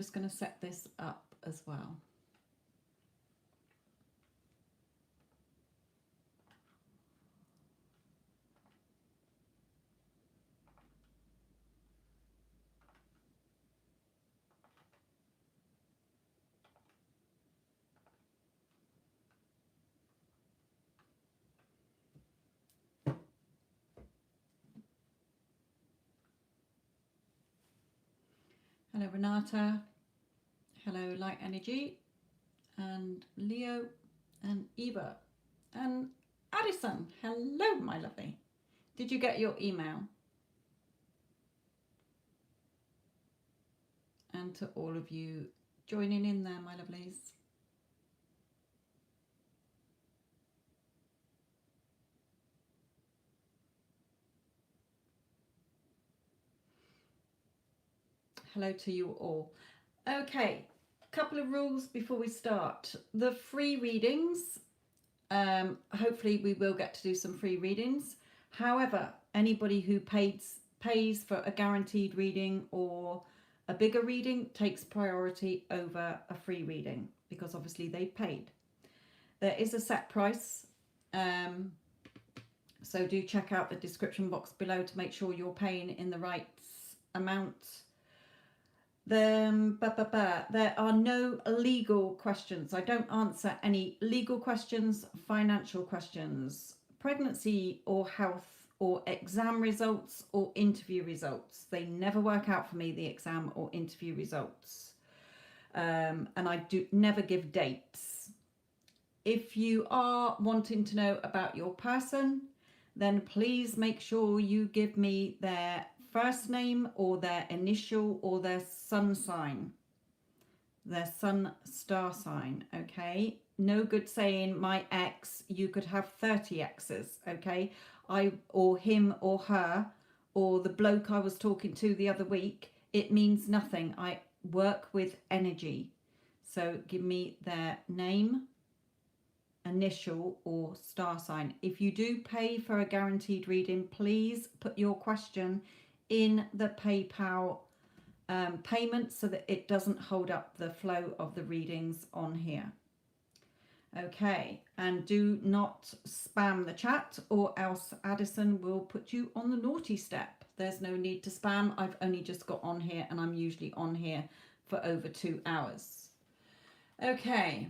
just going to set this up as well. Hello Renata, hello Light Energy, and Leo, and Eva, and Addison. Hello my lovely. Did you get your email? And to all of you joining in there, my lovelies. Hello to you all. Okay, a couple of rules before we start. The free readings, hopefully we will get to do some free readings. However, anybody who pays for a guaranteed reading or a bigger reading takes priority over a free reading because obviously they paid. There is a set price, so do check out the description box below to make sure you're paying in the right amount. There are no legal questions. I don't answer any legal questions, financial questions, pregnancy or health or exam results or interview results. They never work out for me, the exam or interview results. And I do never give dates. If you are wanting to know about your person, then please make sure you give me their first name or their initial or their sun sign, their sun star sign. Okay, no good saying my ex. You could have 30 exes. Okay, or him or her or the bloke I was talking to the other week. It means nothing. I work with energy, so give me their name, initial or star sign. If you do pay for a guaranteed reading, please put your question in the PayPal payment so that it doesn't hold up the flow of the readings on here. Okay, and do not spam the chat or else Addison will put you on the naughty step. There's no need to spam. I've only just got on here and I'm usually on here for over 2 hours. Okay.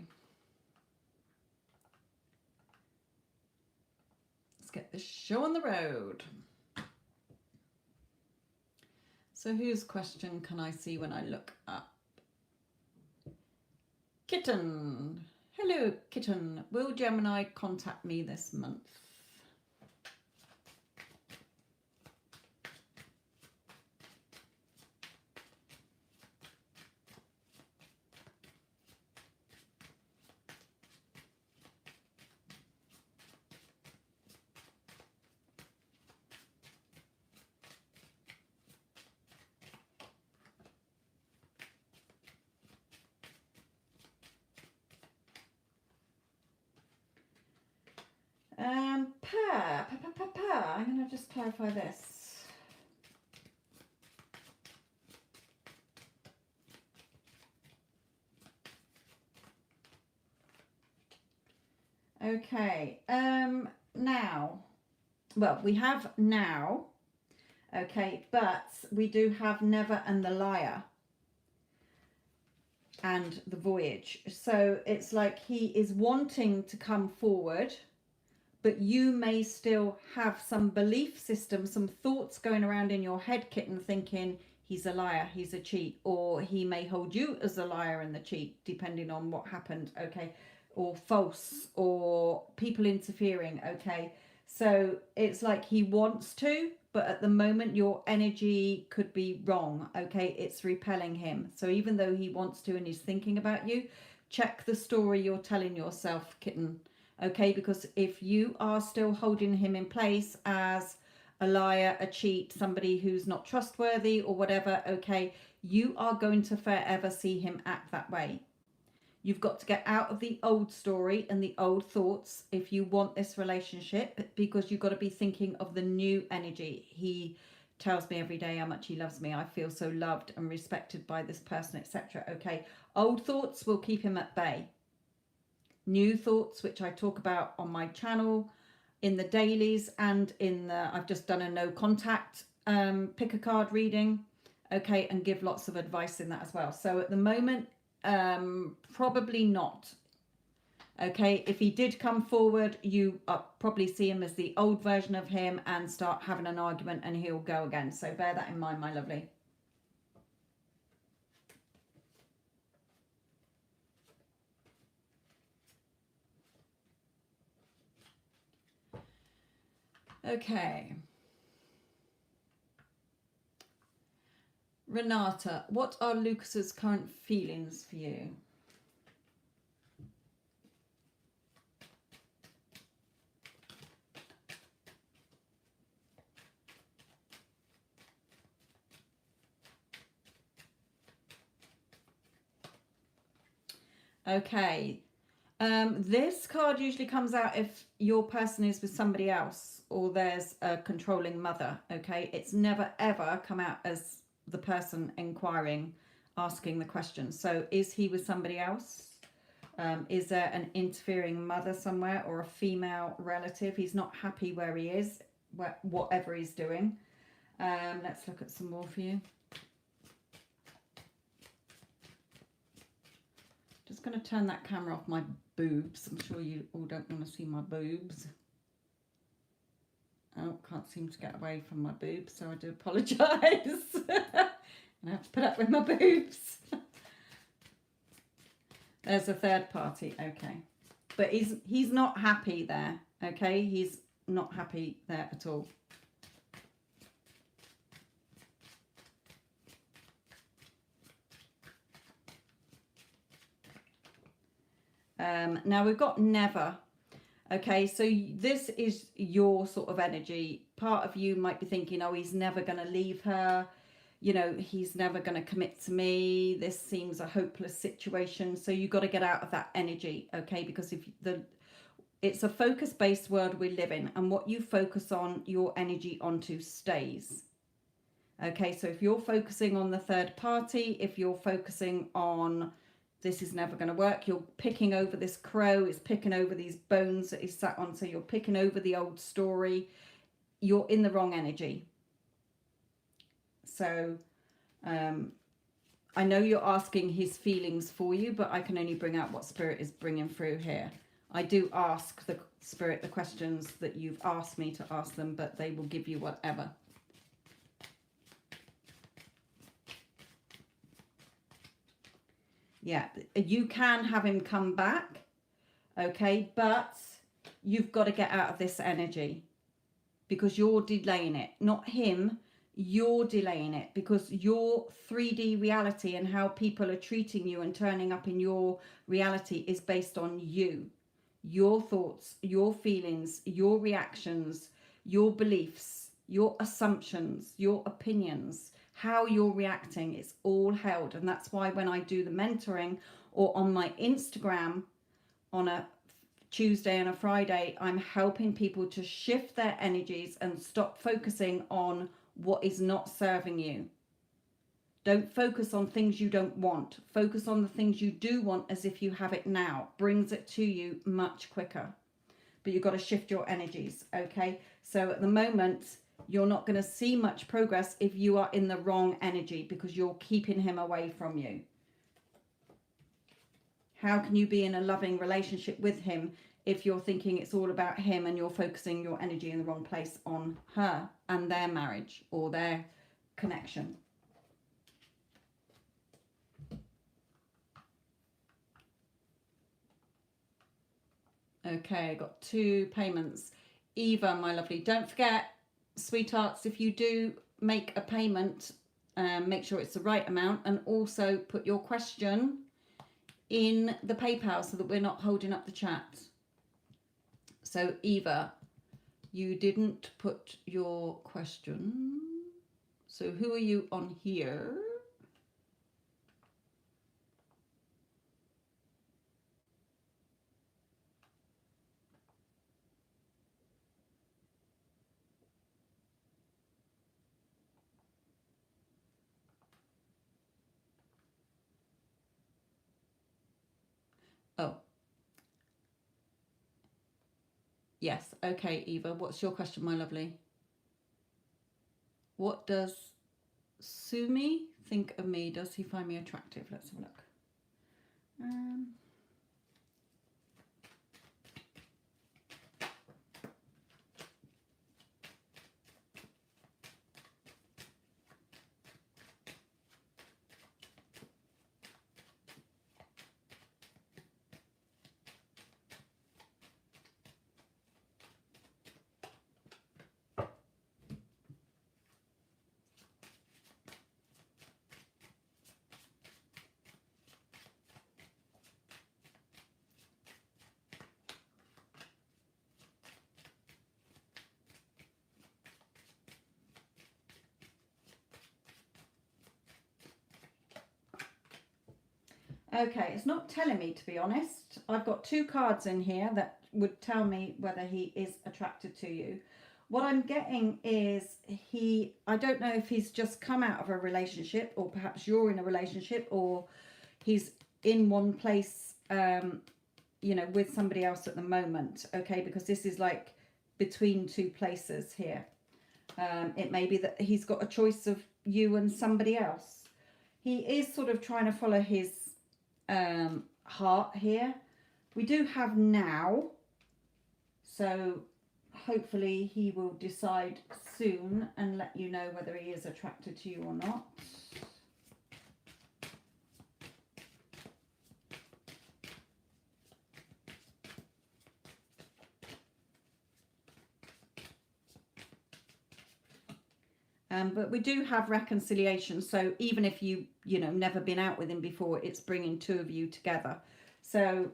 Let's get this show on the road. So whose question can I see when I look up? Kitten. Hello, Kitten. Will Gemini contact me this month? I'm going to just clarify this. Okay, now, well, we have now, okay, but we do have never and the liar and the voyage. So it's like he is wanting to come forward, but you may still have some belief system, some thoughts going around in your head, Kitten, thinking he's a liar, he's a cheat, or he may hold you as a liar and the cheat, depending on what happened, okay, or false, or people interfering, okay. So it's like he wants to, but at the moment your energy could be wrong, okay, it's repelling him. So even though he wants to and he's thinking about you, check the story you're telling yourself, Kitten. Okay, because if you are still holding him in place as a liar, a cheat, somebody who's not trustworthy or whatever, okay, you are going to forever see him act that way. You've got to get out of the old story and the old thoughts if you want this relationship, because you've got to be thinking of the new energy. He tells me every day how much he loves me. I feel so loved and respected by this person, etc. Okay, old thoughts will keep him at bay. New thoughts, which I talk about on my channel, in the dailies, and in the, I've just done a no contact pick a card reading, okay, and give lots of advice in that as well. So at the moment, probably not. Okay, if he did come forward, you probably see him as the old version of him and start having an argument and he'll go again. So bear that in mind, my lovely. Okay. Renata, what are Lucas's current feelings for you? Okay, this card usually comes out if your person is with somebody else or there's a controlling mother, okay? It's never ever come out as the person inquiring, asking the question. So is he with somebody else? Is there an interfering mother somewhere or a female relative? He's not happy where he is, whatever he's doing. Let's look at some more for you. Just going to turn that camera off my boobs. I'm sure you all don't want to see my boobs. Oh, can't seem to get away from my boobs, so I do apologise. I have to put up with my boobs. There's a third party, okay. But he's not happy there, okay? He's not happy there at all. Now we've got never. Okay, so this is your sort of energy. Part of you might be thinking, oh, he's never going to leave her. You know, he's never going to commit to me. This seems a hopeless situation. So you've got to get out of that energy, okay? Because if it's a focus-based world we live in, and what you focus on, your energy onto stays. Okay, so if you're focusing on the third party, if you're focusing on this is never going to work, you're picking over this crow, it's picking over these bones that he's sat on, so you're picking over the old story, you're in the wrong energy. So I know you're asking his feelings for you, but I can only bring out what Spirit is bringing through here. I do ask the Spirit the questions that you've asked me to ask them, but they will give you whatever. Yeah, you can have him come back, okay, but you've got to get out of this energy because you're delaying it, not him. You're delaying it because your 3D reality and how people are treating you and turning up in your reality is based on you, your thoughts, your feelings, your reactions, your beliefs, your assumptions, your opinions, how you're reacting. It's all held. And that's why when I do the mentoring or on my Instagram on a Tuesday and a Friday, I'm helping people to shift their energies and stop focusing on what is not serving you. Don't focus on things you don't want. Focus on the things you do want as if you have it now. Brings it to you much quicker. But you've got to shift your energies, okay? So at the moment, you're not going to see much progress if you are in the wrong energy because you're keeping him away from you. How can you be in a loving relationship with him if you're thinking it's all about him and you're focusing your energy in the wrong place on her and their marriage or their connection? Okay, I got 2 payments. Eva, my lovely, don't forget, sweethearts, if you do make a payment, make sure it's the right amount, and also put your question in the PayPal so that we're not holding up the chat. So Eva, you didn't put your question. So who are you on here? Yes. Okay, Eva, what's your question, my lovely? What does Sumi think of me? Does he find me attractive? Let's have a look. Okay, it's not telling me, to be honest. I've got 2 cards in here that would tell me whether he is attracted to you. What I'm getting is I don't know if he's just come out of a relationship, or perhaps you're in a relationship, or he's in one place, you know, with somebody else at the moment, okay? Because this is like between 2 places here. It may be that he's got a choice of you and somebody else. He is sort of trying to follow his heart here. We do have now, so hopefully he will decide soon and let you know whether he is attracted to you or not. But we do have reconciliation, so even if you know, never been out with him before, it's bringing 2 of you together. So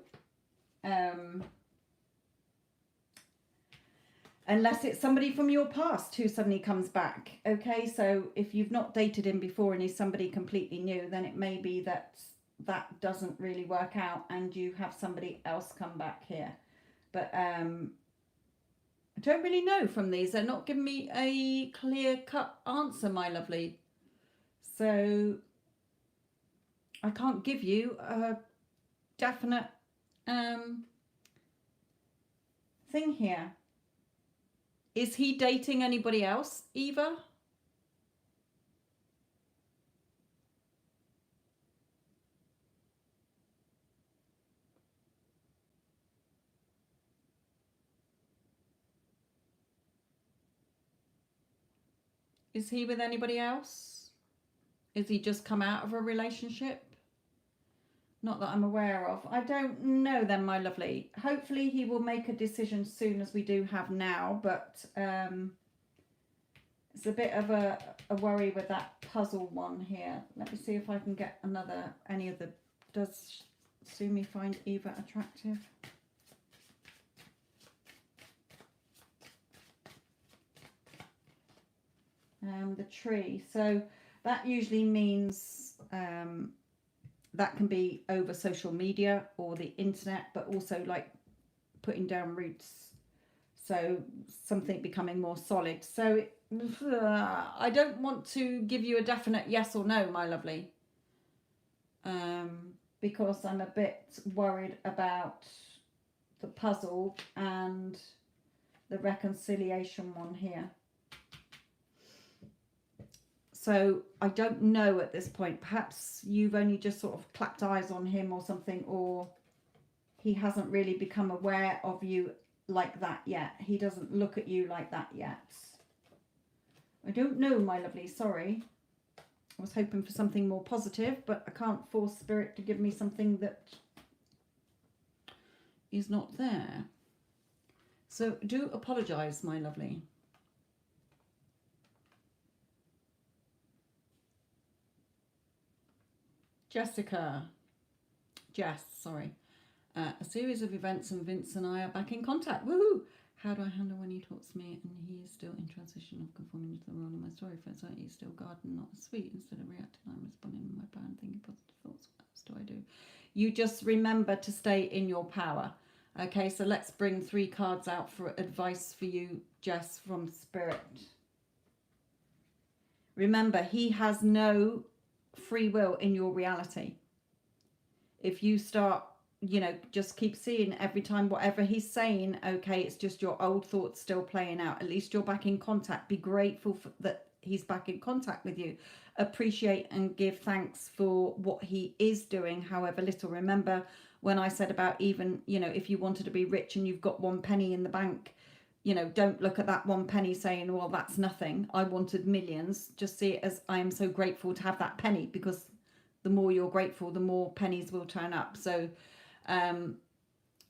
unless it's somebody from your past who suddenly comes back, okay? So if you've not dated him before and he's somebody completely new, then it may be that that doesn't really work out and you have somebody else come back here. But I don't really know from these. They're not giving me a clear-cut answer, my lovely. So I can't give you a definite thing here. Is he dating anybody else, Eva? Is he with anybody else? Is he just come out of a relationship? Not that I'm aware of. I don't know then, my lovely. Hopefully he will make a decision soon, as we do have now, but it's a bit of a worry with that puzzle one here. Let me see if I can get any of the... Does Sumi find Eva attractive? The tree. So that usually means that can be over social media or the internet, but also like putting down roots. So something becoming more solid. So I don't want to give you a definite yes or no, my lovely, because I'm a bit worried about the puzzle and the reconciliation one here. So I don't know at this point. Perhaps you've only just sort of clapped eyes on him or something, or he hasn't really become aware of you like that yet. He doesn't look at you like that yet. I don't know, my lovely. Sorry. I was hoping for something more positive, but I can't force Spirit to give me something that is not there. So do apologise, my lovely. Jess, sorry. A series of events and Vince and I are back in contact. Woohoo! How do I handle when he talks to me and he is still in transition of conforming to the role in my story? For example, he's still garden, not sweet. Instead of reacting, I'm responding with my power and thinking positive thoughts. What else do I do? You just remember to stay in your power. Okay, so let's bring 3 cards out for advice for you, Jess, from Spirit. Remember, he has no free will in your reality. If you start just keep seeing every time whatever he's saying, okay, it's just your old thoughts still playing out. At least you're back in contact. Be grateful for that he's back in contact with you. Appreciate and give thanks for what he is doing, however little. Remember when I said about, even, if you wanted to be rich and you've got 1 penny in the bank, don't look at that 1 penny saying, well, that's nothing. I wanted millions. Just see it as, I am so grateful to have that penny, because the more you're grateful, the more pennies will turn up. So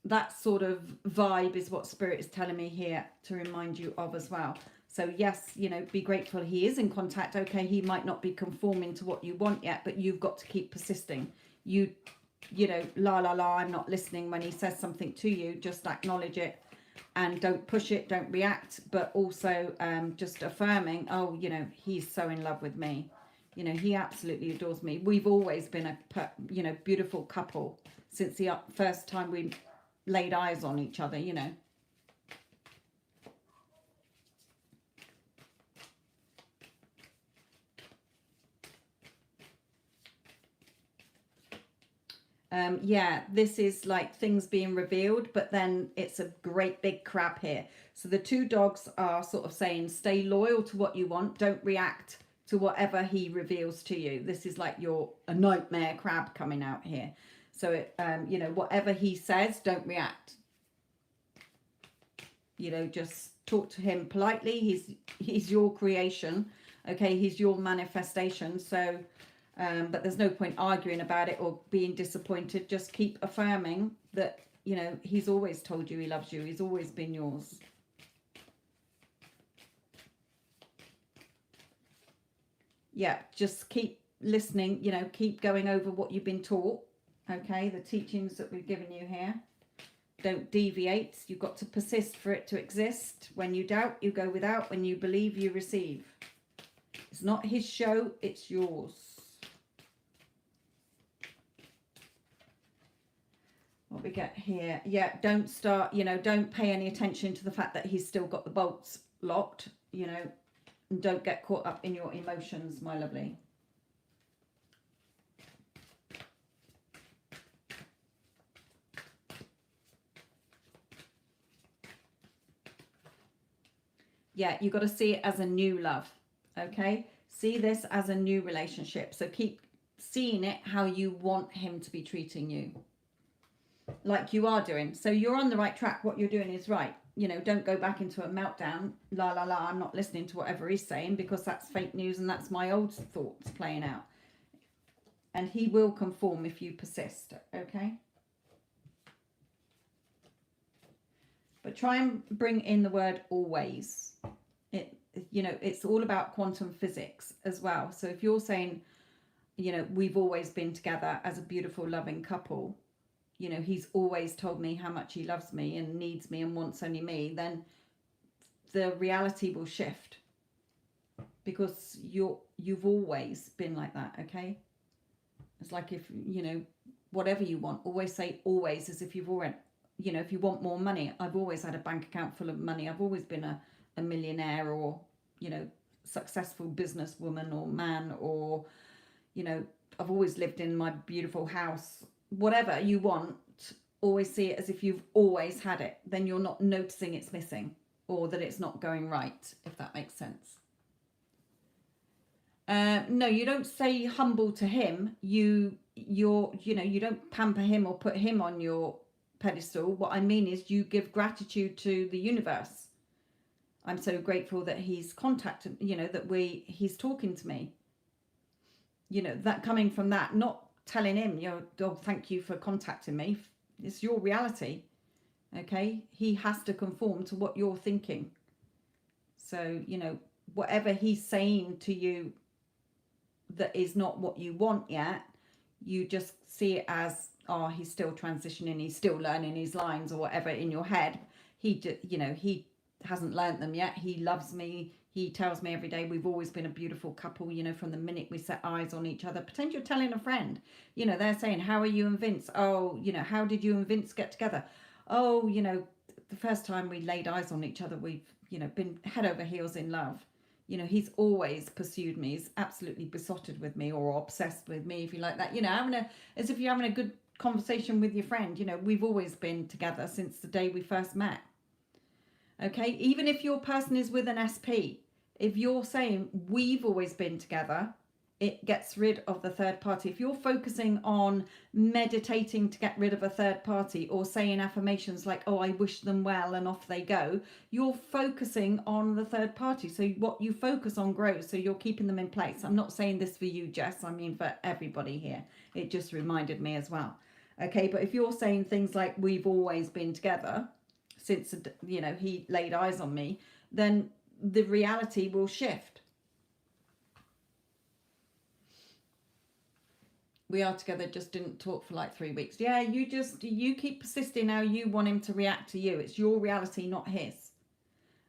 that sort of vibe is what Spirit is telling me here to remind you of as well. So yes, be grateful he is in contact. Okay, he might not be conforming to what you want yet, but you've got to keep persisting. La la la, I'm not listening when he says something to you. Just acknowledge it and don't push it, don't react, but also just affirming, oh, he's so in love with me. He absolutely adores me. We've always been a beautiful couple since the first time we laid eyes on each other. Yeah, this is like things being revealed, but then it's a great big crab here. So the two dogs are sort of saying, stay loyal to what you want. Don't react to whatever he reveals to you. This is like a nightmare crab coming out here. So, whatever he says, don't react. Just talk to him politely. He's your creation. Okay, he's your manifestation. So, but there's no point arguing about it or being disappointed. Just keep affirming that, he's always told you he loves you. He's always been yours. Yeah, just keep listening, keep going over what you've been taught. Okay, the teachings that we've given you here. Don't deviate. You've got to persist for it to exist. When you doubt, you go without. When you believe, you receive. It's not his show, it's yours. What we get here, yeah, don't start, don't pay any attention to the fact that he's still got the bolts locked, and don't get caught up in your emotions, my lovely. Yeah, you've got to see it as a new love, okay? See this as a new relationship. So keep seeing it how you want him to be treating you, like you are doing. So you're on the right track. What you're doing is right. Don't go back into a meltdown. La, la, la, I'm not listening to whatever he's saying, because that's fake news and that's my old thoughts playing out. And he will conform if you persist, okay? But try and bring in the word always. It's all about quantum physics as well. So if you're saying, we've always been together as a beautiful, loving couple, he's always told me how much he loves me and needs me and wants only me, then the reality will shift, because you've always been like that, okay? It's like, if, whatever you want, always say always, as if you've already, if you want more money, I've always had a bank account full of money. I've always been a millionaire, or, successful businesswoman or man, or, I've always lived in my beautiful house. Whatever you want, always see it as if you've always had it. Then you're not noticing it's missing, or that it's not going right, if that makes sense. No, you don't say humble to him. You don't pamper him or put him on your pedestal. What I mean is, you give gratitude to the universe. I'm so grateful that he's contacted, that he's talking to me. That coming from that, not telling him, oh, thank you for contacting me. It's your reality, okay? He has to conform to what you're thinking. So, whatever he's saying to you that is not what you want yet, you just see it as, oh, he's still transitioning, he's still learning his lines or whatever in your head. He hasn't learnt them yet. He loves me. He tells me every day we've always been a beautiful couple, from the minute we set eyes on each other. Pretend you're telling a friend. They're saying, how are you and Vince? Oh, how did you and Vince get together? Oh, the first time we laid eyes on each other, we've, been head over heels in love. He's always pursued me. He's absolutely besotted with me, or obsessed with me, if you like that. As if you're having a good conversation with your friend, you know, we've always been together since the day we first met. Okay, even if your person is with an SP, if you're saying we've always been together, it gets rid of the third party. If you're focusing on meditating to get rid of a third party, or saying affirmations like, oh, I wish them well, and off they go, you're focusing on the third party. So what you focus on grows, so you're keeping them in place. I'm not saying this for you, Jess, I mean for everybody here. It just reminded me as well. Okay, but if you're saying things like we've always been together since, you know, he laid eyes on me, then the reality will shift. We are together, just didn't talk for like 3 weeks. Yeah, you keep persisting how you want him to react to you. It's your reality, not his.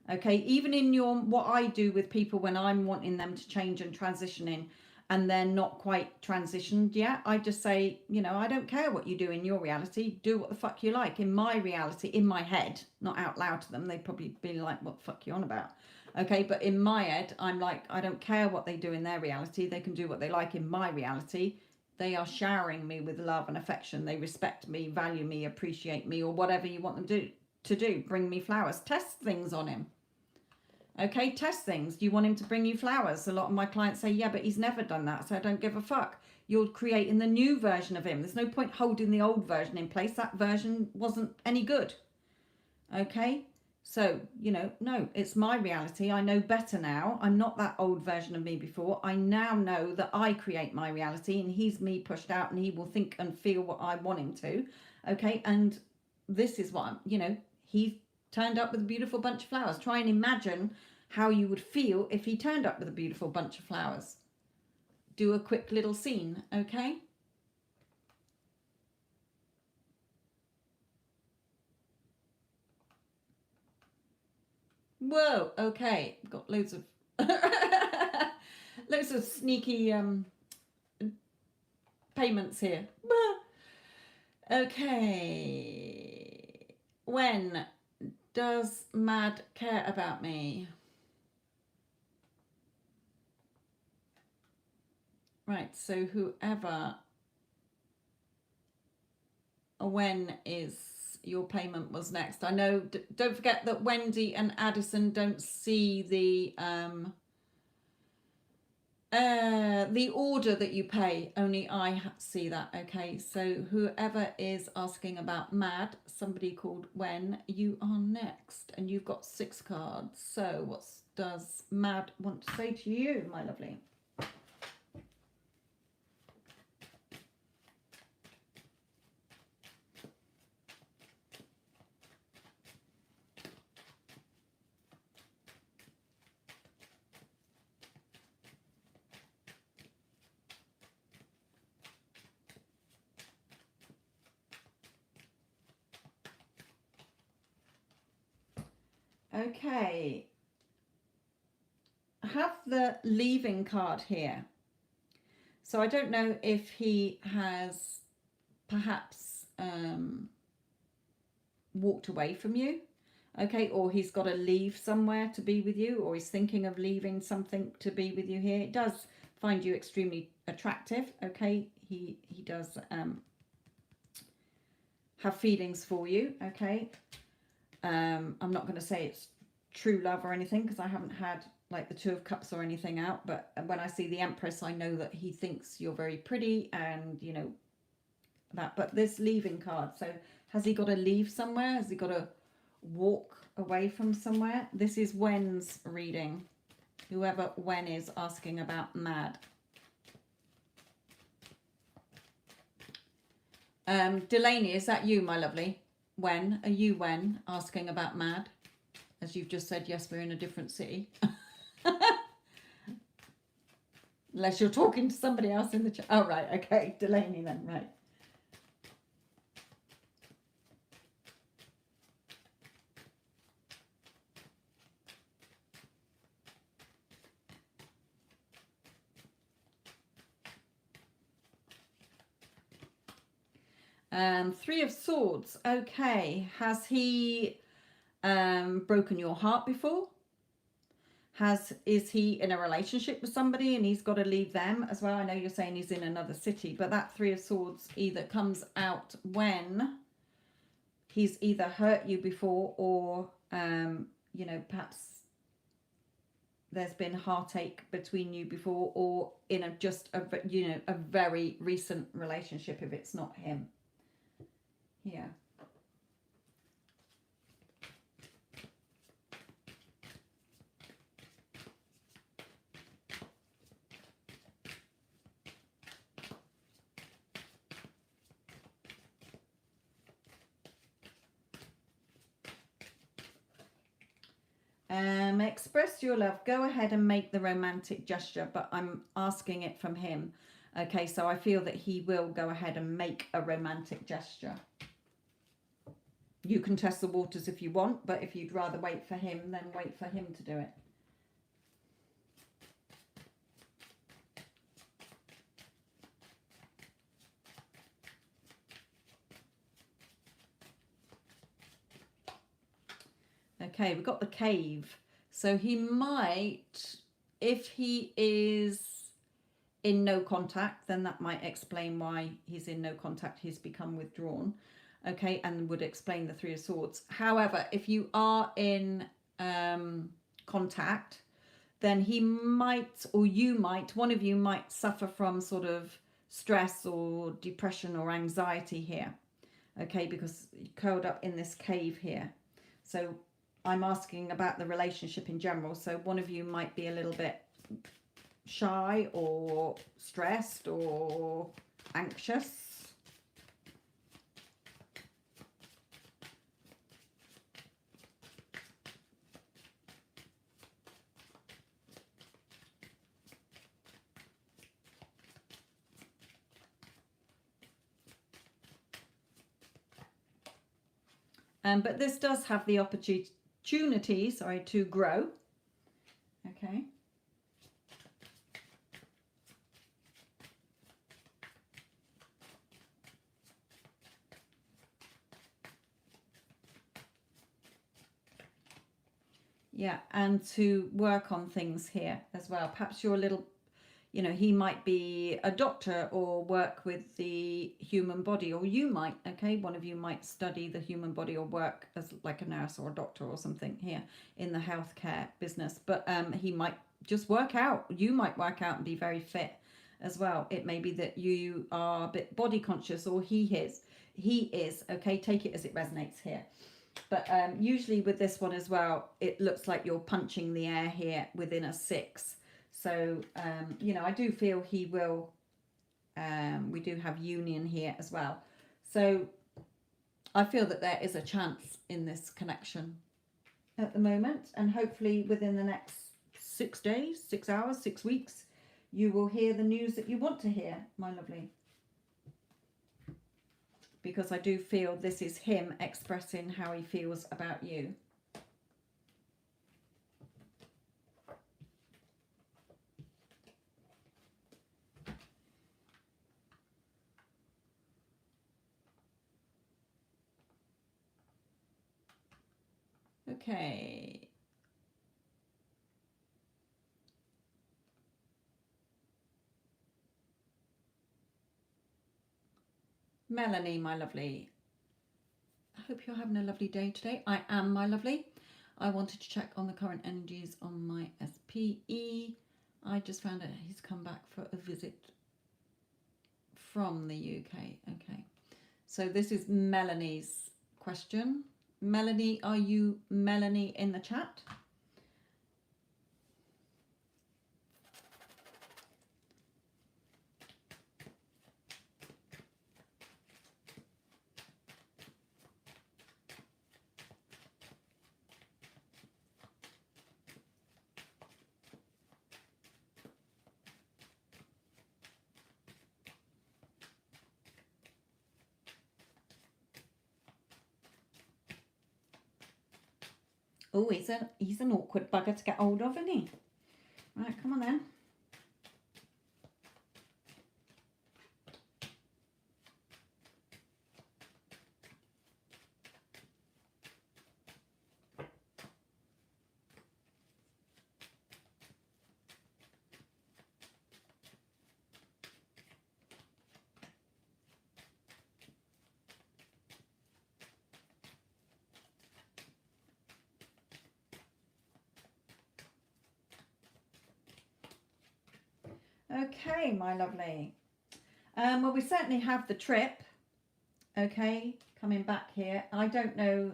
Okay, even in what I do with people when I'm wanting them to change and transition in, and they're not quite transitioned yet, I just say, you know, I don't care what you do in your reality. Do what the fuck you like. In my reality, in my head, not out loud to them, they'd probably be like, what the fuck you on about? Okay, but in my head, I'm like, I don't care what they do in their reality. They can do what they like. In my reality, they are showering me with love and affection. They respect me, value me, appreciate me, or whatever you want them to do. Bring me flowers. Test things on him. Okay, test things. Do you want him to bring you flowers? A lot of my clients say, yeah, but he's never done that, so I don't give a fuck. You're creating the new version of him. There's no point holding the old version in place. That version wasn't any good. Okay, so, you know, no, it's my reality. I know better now. I'm not that old version of me before. I now know that I create my reality, and he's me pushed out, and he will think and feel what I want him to. Okay, and this is what you know, he turned up with a beautiful bunch of flowers. Try and imagine how you would feel if he turned up with a beautiful bunch of flowers. Do a quick little scene, okay? Whoa, okay. Got loads of loads of sneaky payments here. Okay. When does Mad care about me? Right, so whoever, when is your payment was next. I know, don't forget that Wendy and Addison don't see the order that you pay. Only I see that. Okay, so whoever is asking about Mad, somebody called When, you are next, and you've got 6 cards. So what does Mad want to say to you, my lovely? Okay, I have the leaving card here. So I don't know if he has perhaps walked away from you, okay, or he's got to leave somewhere to be with you, or he's thinking of leaving something to be with you here. It does find you extremely attractive, okay. He does have feelings for you, okay. I'm not going to say it's true love or anything, because I haven't had like the 2 of Cups or anything out, but when I see the Empress, I know that he thinks you're very pretty, and you know that. But this leaving card, so has he got to leave somewhere? Has he got to walk away from somewhere? This is Wen's reading, whoever Wen is asking about Mad. Delaney, is that you, my lovely? Wen, are you Wen asking about Mad? As you've just said, yes, we're in a different city. Unless you're talking to somebody else in the chat. Oh, right, okay, Delaney then, right. Three of Swords, okay. Has he broken your heart before? Is he in a relationship with somebody and he's got to leave them as well? I know you're saying he's in another city, but that Three of Swords either comes out when he's either hurt you before, or you know, perhaps there's been heartache between you before, or in a just a, you know, a very recent relationship if it's not him. Yeah. Express your love. Go ahead and make the romantic gesture, but I'm asking it from him. Okay, so I feel that he will go ahead and make a romantic gesture. You can test the waters if you want, but if you'd rather wait for him, then wait for him to do it. Okay, we've got the cave. So he might, if he is in no contact, then that might explain why he's in no contact. He's become withdrawn. Okay, and would explain the Three of Swords. However, if you are in contact, then he might, or you might, one of you might suffer from sort of stress or depression or anxiety here. Okay, because you're curled up in this cave here. So I'm asking about the relationship in general. So one of you might be a little bit shy or stressed or anxious. But this does have the opportunity, to grow. Okay. Yeah, and to work on things here as well. Perhaps you're a little, you know, he might be a doctor or work with the human body, or you might, okay, one of you might study the human body or work as like a nurse or a doctor or something here in the healthcare business. But he might just work out. You might work out and be very fit as well. It may be that you are a bit body conscious, or he is, okay, take it as it resonates here. But usually with this one as well, it looks like you're punching the air here within a 6. So, you know, I do feel he will, we do have union here as well. So I feel that there is a chance in this connection at the moment. And hopefully within the next 6 days, 6 hours, 6 weeks, you will hear the news that you want to hear, my lovely. Because I do feel this is him expressing how he feels about you. Okay. Melanie, my lovely. I hope you're having a lovely day today. I am, my lovely. I wanted to check on the current energies on my SPE. I just found out he's come back for a visit from the UK. Okay. So this is Melanie's question. Melanie, are you Melanie in the chat? Oh, he's an awkward bugger to get hold of, isn't he? Right, come on then. Okay, my lovely. Well, we certainly have the trip. Okay, coming back here. I don't know.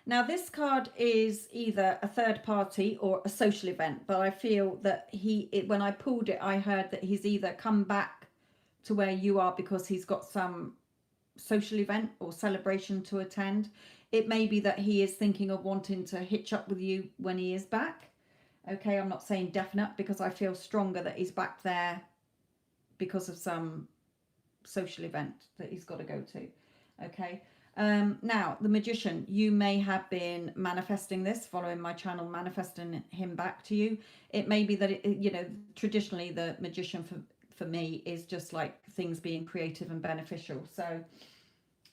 Now, this card is either a third party or a social event, but I feel that when I pulled it, I heard that he's either come back to where you are because he's got some social event or celebration to attend. It may be that he is thinking of wanting to hitch up with you when he is back. Okay, I'm not saying definite because I feel stronger that he's back there because of some social event that he's got to go to. Okay. Now, the Magician, you may have been manifesting this, following my channel, manifesting him back to you. It may be that, traditionally the Magician for me is just like things being creative and beneficial. So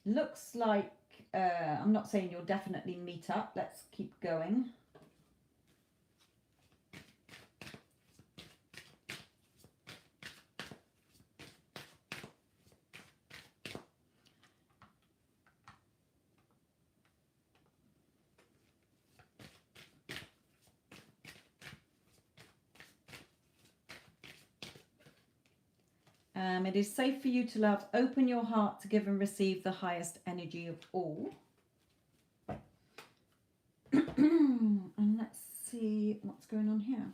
looks like, I'm not saying you'll definitely meet up. Let's keep going. It is safe for you to love. Open your heart to give and receive the highest energy of all. And let's see what's going on here.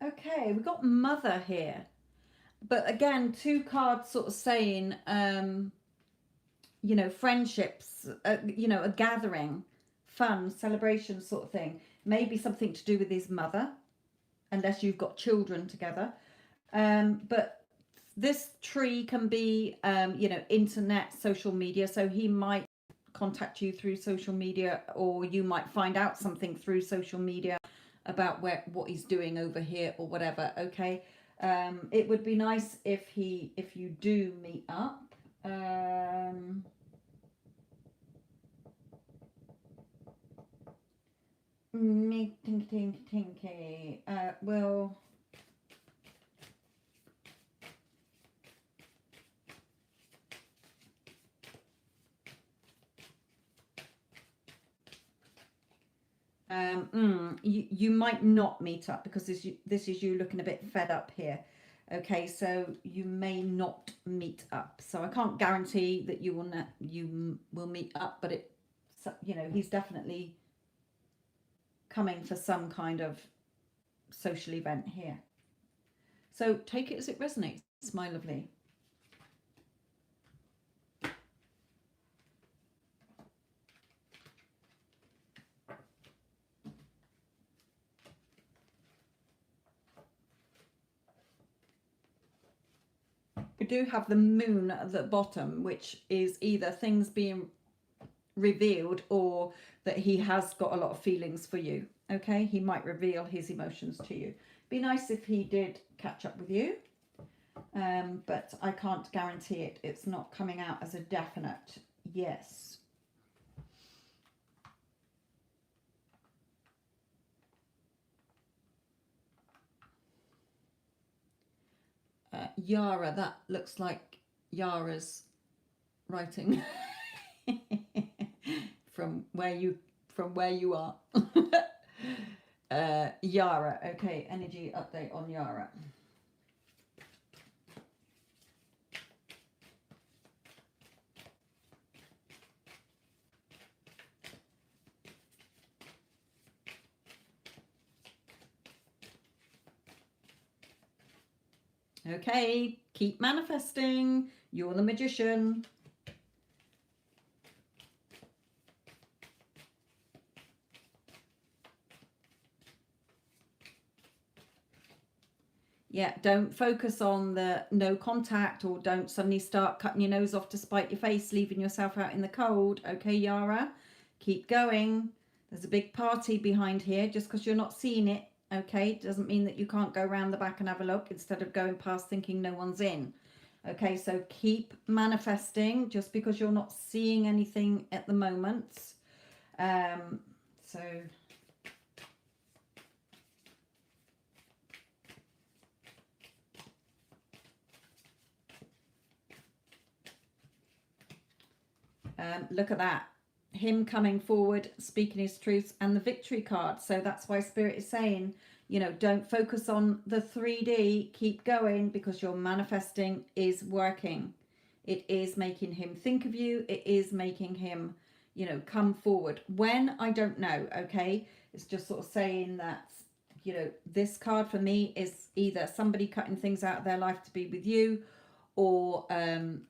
Okay, we've got Mother here, but again, two cards sort of saying, friendships, a gathering, fun, celebration sort of thing. Maybe something to do with his mother, unless you've got children together. But this tree can be, internet, social media. So he might contact you through social media, or you might find out something through social media about what he's doing over here or whatever. Okay. It would be nice if you do meet up. Tinky. Well, you might not meet up because this is you looking a bit fed up here. Okay, so you may not meet up. So I can't guarantee that you will meet up, but he's definitely coming for some kind of social event here. So take it as it resonates, my lovely. We do have the moon at the bottom, which is either things being revealed or that he has got a lot of feelings for you. Okay, he might reveal his emotions to you. Be nice if he did catch up with you, but I can't guarantee it. It's not coming out as a definite yes. Yara, that looks like Yara's writing from where you are. Yara. Okay, energy update on Yara. Okay, keep manifesting. You're the magician. Yeah, don't focus on the no contact, or don't suddenly start cutting your nose off to spite your face, leaving yourself out in the cold. Okay, Yara, keep going. There's a big party behind here. Just because you're not seeing it Okay, doesn't mean that you can't go around the back and have a look instead of going past thinking no one's in. Okay, so keep manifesting just because you're not seeing anything at the moment. Um, so look at that. Him coming forward, speaking his truths, and the victory card. So that's why Spirit is saying, you know, don't focus on the 3D. Keep going because your manifesting is working. It is making him think of you. It is making him, you know, come forward. When, I don't know, okay? It's just sort of saying that, you know, this card for me is either somebody cutting things out of their life to be with you, or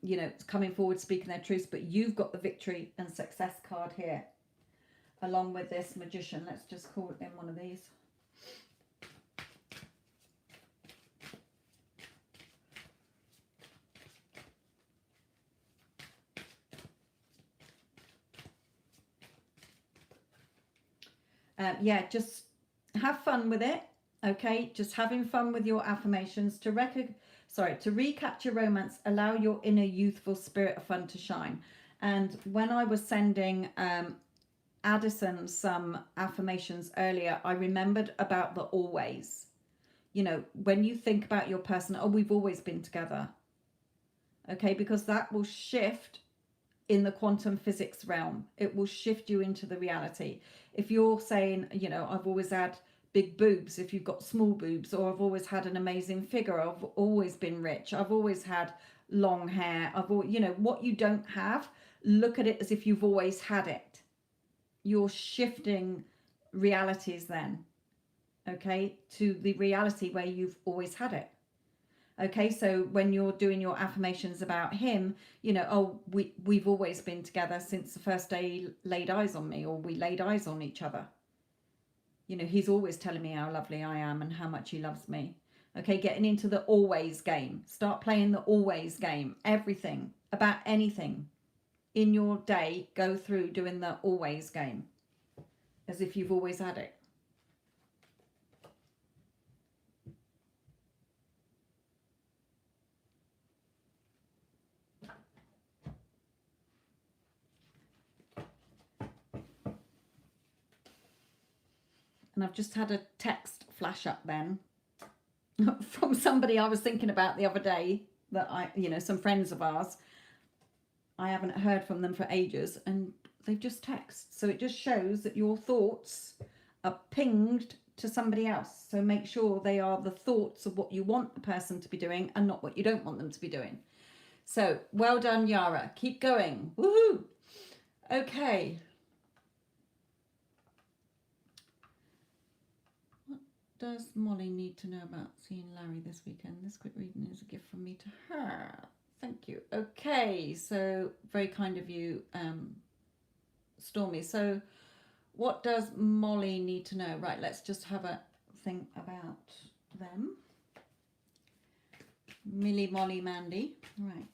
you know, coming forward speaking their truths, but you've got the victory and success card here along with this Magician. Let's just call it in one of these. Yeah, just have fun with it. Okay, just having fun with your affirmations. To recapture romance, allow your inner youthful spirit of fun to shine. And when I was sending Addison some affirmations earlier, I remembered about the always. You know, when you think about your person, oh, we've always been together. Okay, because that will shift in the quantum physics realm. It will shift you into the reality. If you're saying, you know, I've always had big boobs, if you've got small boobs, or I've always had an amazing figure, I've always been rich, I've always had long hair, you know, what you don't have, look at it as if you've always had it. You're shifting realities then, okay, to the reality where you've always had it. Okay, so when you're doing your affirmations about him, you know, oh, we've always been together since the first day he laid eyes on me, or we laid eyes on each other. You know, he's always telling me how lovely I am and how much he loves me. Okay, getting into the always game. Start playing the always game. Everything, about anything in your day, go through doing the always game as if you've always had it. And I've just had a text flash up then from somebody I was thinking about the other day, that you know, some friends of ours. I haven't heard from them for ages, and they've just texted. So it just shows that your thoughts are pinged to somebody else. So make sure they are the thoughts of what you want the person to be doing and not what you don't want them to be doing. So well done, Yara. Keep going. Woohoo! Okay. Does Molly need to know about seeing Larry this weekend? This quick reading is a gift from me to her. Thank you. Okay, so very kind of you, Stormy. So what does Molly need to know? Right, let's just have a think about them. Millie, Molly, Mandy. Right.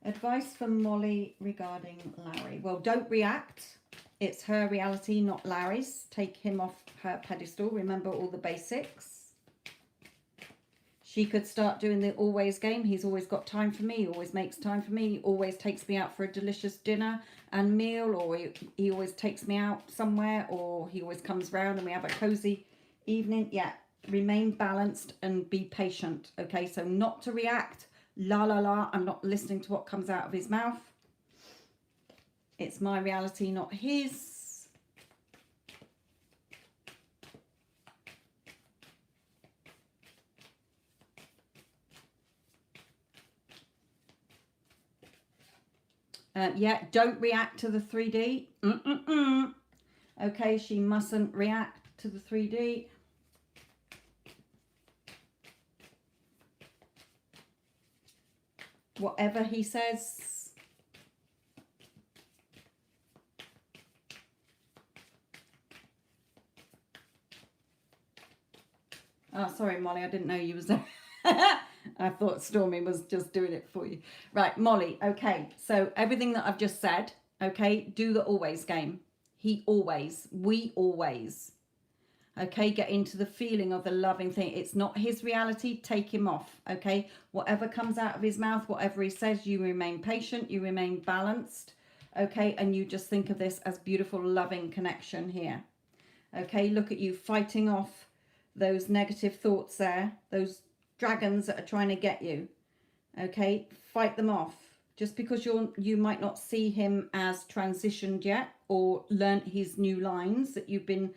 Advice from Molly regarding Larry. Well, don't react. It's her reality, not Larry's. Take him off her pedestal. Remember all the basics. She could start doing the always game. He's always got time for me, always makes time for me, always takes me out for a delicious dinner and meal, or he always takes me out somewhere, or he always comes round and we have a cozy evening. Yeah, remain balanced and be patient. Okay, so not to react. La la la, I'm not listening to what comes out of his mouth. It's my reality, not his. Yeah, don't react to the 3D. Okay, she mustn't react to the 3D. Whatever he says. Oh, sorry, Molly, I didn't know you was there. I thought Stormy was just doing it for you. Right, Molly, okay. So everything that I've just said, okay, do the always game. He always, we always. Okay, get into the feeling of the loving thing. It's not his reality. Take him off. Okay, whatever comes out of his mouth, whatever he says, you remain patient, you remain balanced. Okay, and you just think of this as beautiful, loving connection here. Okay, look at you fighting off those negative thoughts there, those dragons that are trying to get you. Okay, fight them off. Just because you might not see him as transitioned yet or learnt his new lines that you've been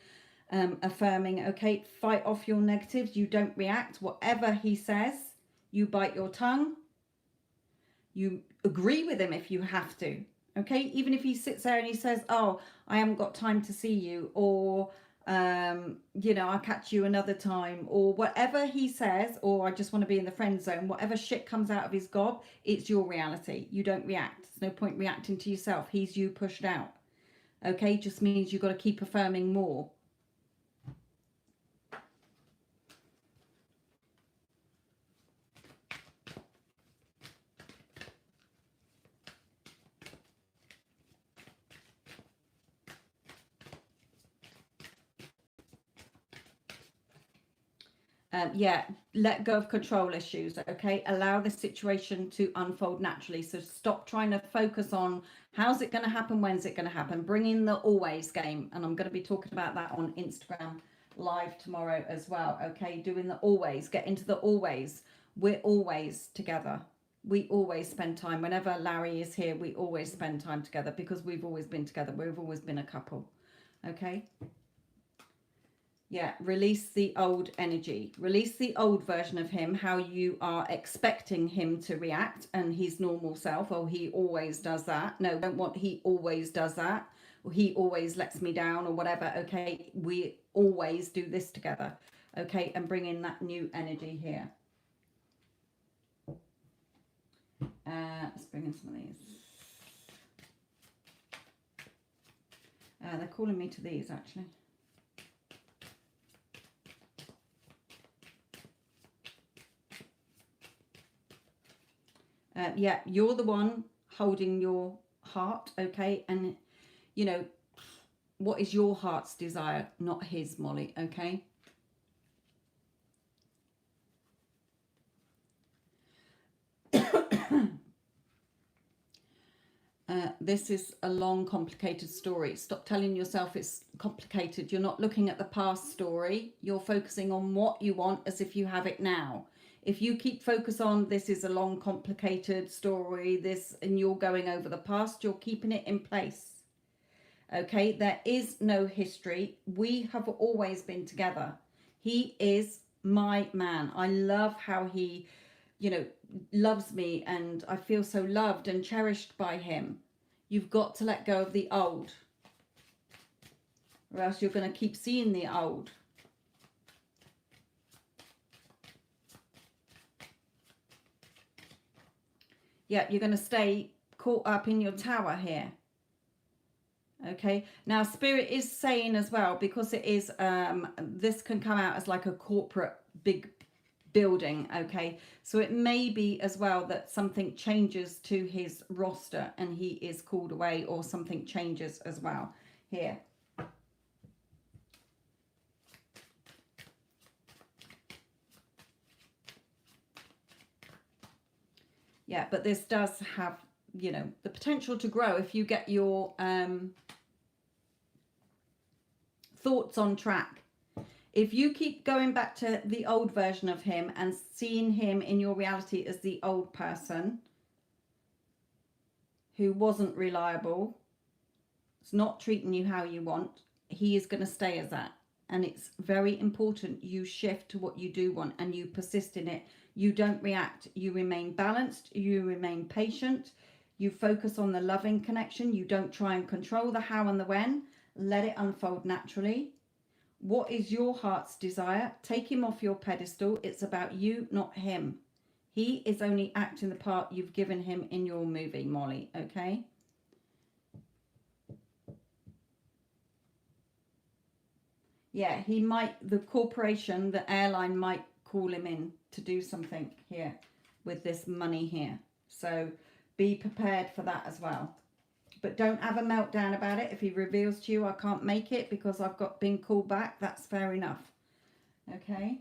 affirming. Okay, fight off your negatives. You don't react. Whatever he says, you bite your tongue. You agree with him if you have to. Okay, even if he sits there and he says, oh, I haven't got time to see you, or you know, I'll catch you another time, or whatever he says, or I just want to be in the friend zone, whatever shit comes out of his gob, it's your reality. You don't react. There's no point reacting to yourself. He's you pushed out. Okay, just means you've got to keep affirming more. Yeah, let go of control issues. Okay, allow the situation to unfold naturally. So stop trying to focus on how's it going to happen, when's it going to happen. Bring in the always game, and I'm going to be talking about that on Instagram live tomorrow as well. Okay, doing the always, get into the always. We're always together. We always spend time. Whenever Larry is here, we always spend time together because we've always been together. We've always been a couple. Okay. Yeah, release the old energy. Release the old version of him, how you are expecting him to react and his normal self. Oh, he always does that. No, don't want he always does that. Or he always lets me down or whatever. Okay, we always do this together. Okay, and bring in that new energy here. Let's bring in some of these. They're calling me to these actually. Yeah, you're the one holding your heart, okay? And, you know, what is your heart's desire, not his, Molly, okay? This is a long, complicated story. Stop telling yourself it's complicated. You're not looking at the past story. You're focusing on what you want as if you have it now. If you keep focus on this is a long, complicated story, this, and you're going over the past, you're keeping it in place. Okay, there is no history. We have always been together. He is my man. I love how he, you know, loves me, and I feel so loved and cherished by him. You've got to let go of the old, or else you're going to keep seeing the old. Yeah, you're going to stay caught up in your tower here. Okay, now Spirit is saying as well, because it is, this can come out as like a corporate big building. Okay, so it may be as well that something changes to his roster and he is called away, or something changes as well here. Yeah, but this does have, you know, the potential to grow if you get your thoughts on track. If you keep going back to the old version of him and seeing him in your reality as the old person who wasn't reliable, it's not treating you how you want, he is going to stay as that. And it's very important you shift to what you do want and you persist in it. You don't react. You remain balanced. You remain patient. You focus on the loving connection. You don't try and control the how and the when. Let it unfold naturally. What is your heart's desire? Take him off your pedestal. It's about you, not him. He is only acting the part you've given him in your movie, Molly, okay? Yeah, he might, the corporation, the airline might call him in to do something here with this money here. So be prepared for that as well. But don't have a meltdown about it. If he reveals to you, I can't make it because I've got been called back, that's fair enough. Okay.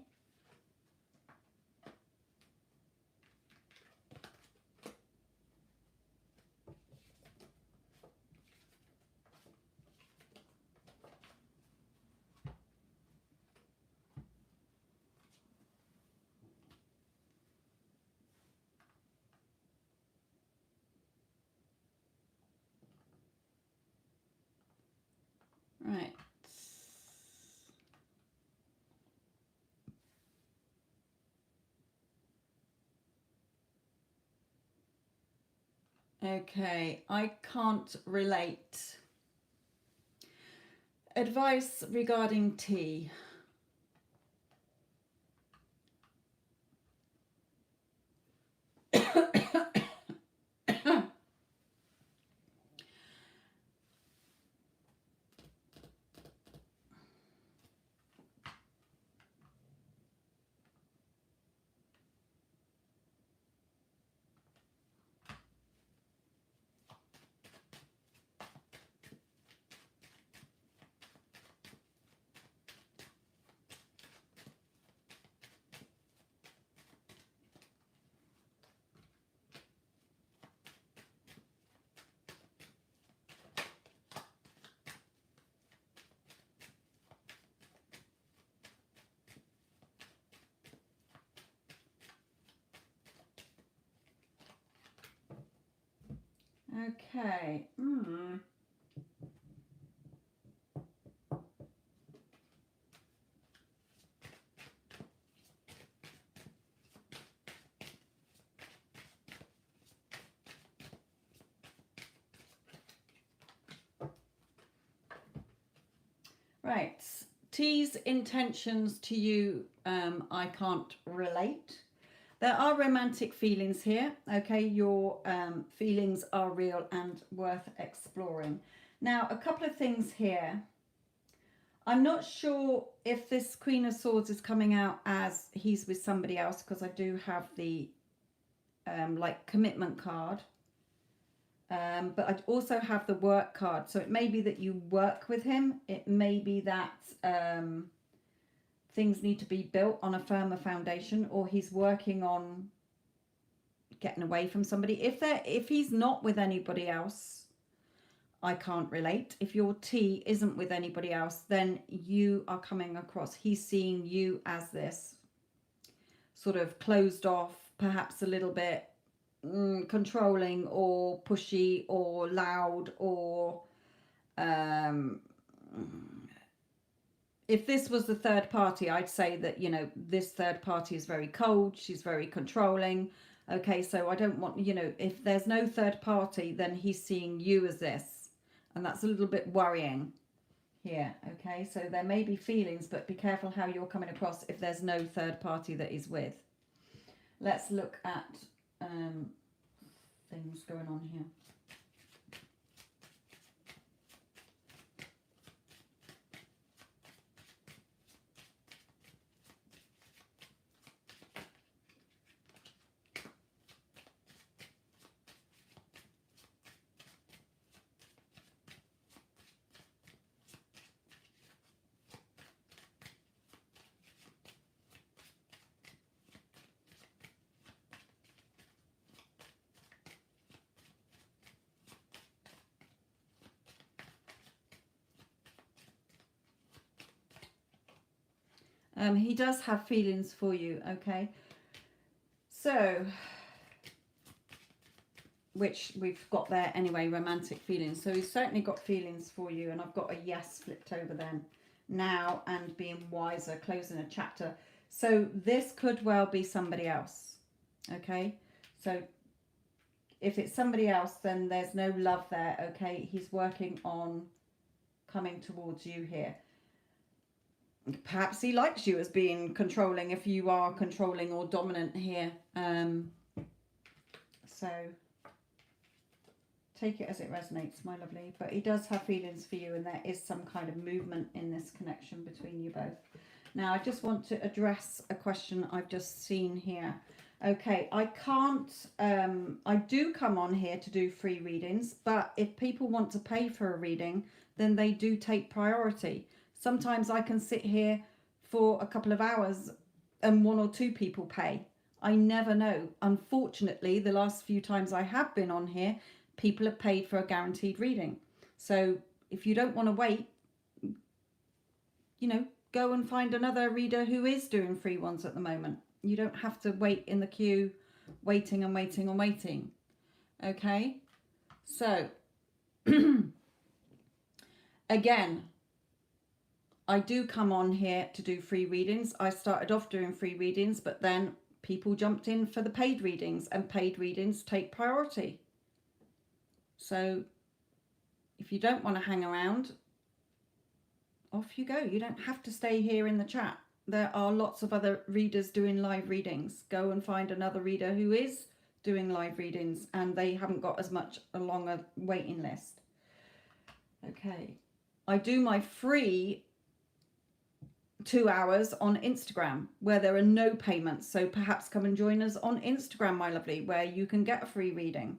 Right. Okay, I can't relate. Advice regarding tea. Okay. Right. T's intentions to you, I can't relate. There are romantic feelings here. Okay, your feelings are real and worth exploring. Now, a couple of things here. I'm not sure if this Queen of Swords is coming out as he's with somebody else, because I do have the like commitment card. But I also have the work card. So it may be that you work with him. It may be that things need to be built on a firmer foundation, or he's working on getting away from somebody. If he's not with anybody else, I can't relate. If your T isn't with anybody else, then you are coming across, he's seeing you as this sort of closed off, perhaps a little bit controlling or pushy or loud, or if this was the third party, I'd say that, you know, this third party is very cold, she's very controlling. Okay, so I don't want, you know, if there's no third party, then he's seeing you as this, and that's a little bit worrying here. Okay, so there may be feelings, but be careful how you're coming across if there's no third party that he's with. Let's look at things going on here. He does have feelings for you, okay? So, which we've got there anyway, romantic feelings. So he's certainly got feelings for you, and I've got a yes flipped over then. Now and being wiser, closing a chapter. So this could well be somebody else, okay? So if it's somebody else, then there's no love there, okay? He's working on coming towards you here. Perhaps he likes you as being controlling, if you are controlling or dominant here. So take it as it resonates, my lovely. But he does have feelings for you, and there is some kind of movement in this connection between you both. Now, I just want to address a question I've just seen here. Okay, I can't, I do come on here to do free readings, but if people want to pay for a reading, then they do take priority. Sometimes I can sit here for a couple of hours and one or two people pay. I never know. Unfortunately, the last few times I have been on here, people have paid for a guaranteed reading. So if you don't want to wait, go and find another reader who is doing free ones at the moment. You don't have to wait in the queue, waiting and waiting and waiting. Okay? So, again, I do come on here to do free readings. I started off doing free readings, but then people jumped in for the paid readings, and paid readings take priority. So, if you don't want to hang around, off you go. You don't have to stay here in the chat. There are lots of other readers doing live readings. Go and find another reader who is doing live readings and they haven't got as much a longer waiting list. Okay. I do my free 2 hours on Instagram where there are no payments. So perhaps come and join us on Instagram, my lovely, where you can get a free reading.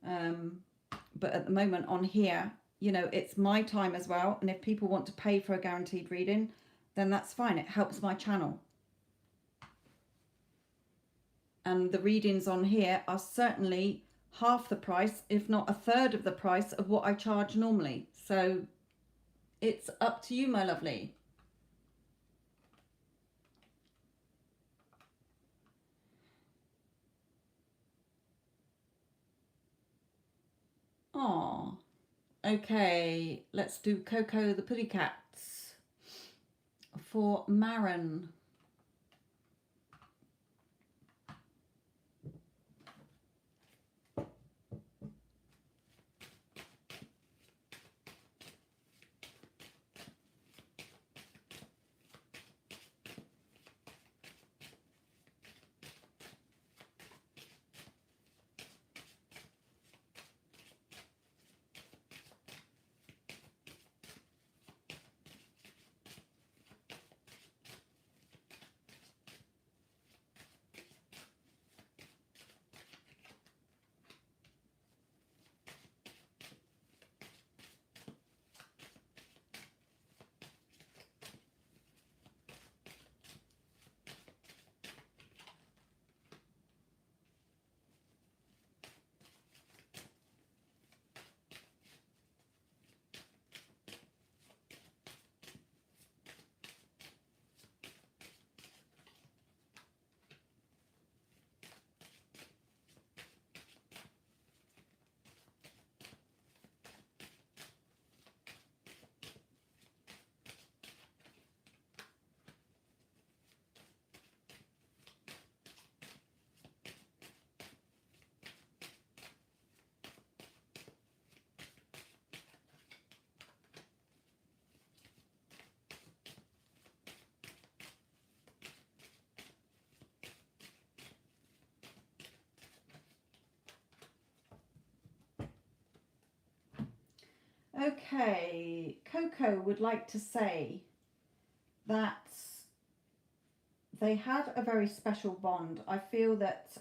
But at the moment on here, it's my time as well. And if people want to pay for a guaranteed reading, then that's fine. It helps my channel. And the readings on here are certainly half the price, if not a third of the price of what I charge normally. So it's up to you, my lovely. Oh, okay. Let's do Coco the Putty Cats for Marin. Okay, Coco would like to say that they had a very special bond. I feel that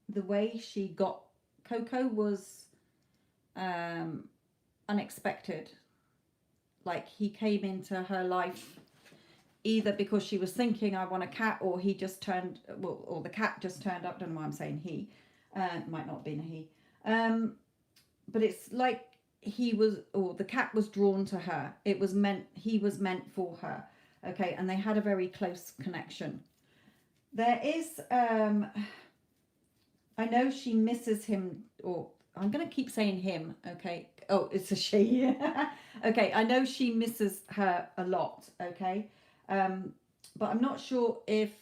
the way she got Coco was unexpected. Like he came into her life either because she was thinking I want a cat, or he just turned, well, or the cat just turned up. Don't know why I'm saying he. Might not have been a he. But it's like he was, or the cat was drawn to her. It was meant, he was meant for her. Okay, and they had a very close connection. There is, I know she misses him, or I'm going to keep saying him, okay? Oh, it's a she. Okay, I know she misses her a lot, okay? But I'm not sure if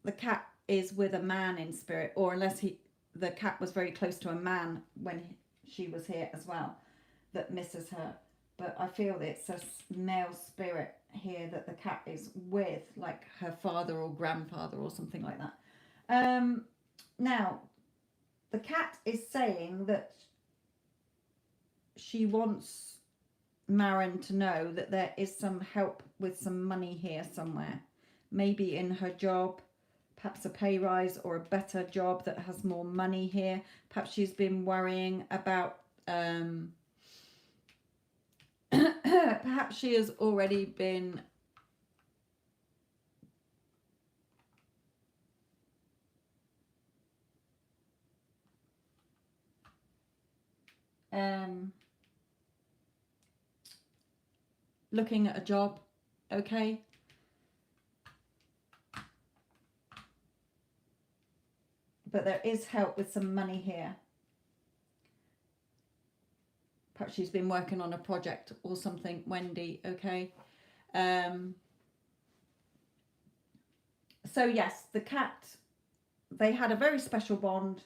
the cat is with a man in spirit, or unless the cat was very close to a man when she was here as well, that misses her. But I feel it's a male spirit here that the cat is with, like her father or grandfather or something like that. Now, the cat is saying that she wants Marin to know that there is some help with some money here somewhere. maybe in her job, perhaps a pay rise or a better job that has more money here. Perhaps she's been worrying about, perhaps she has already been looking at a job, okay? But there is help with some money here. Perhaps she's been working on a project or something, Wendy, okay? So yes, the cat, they had a very special bond.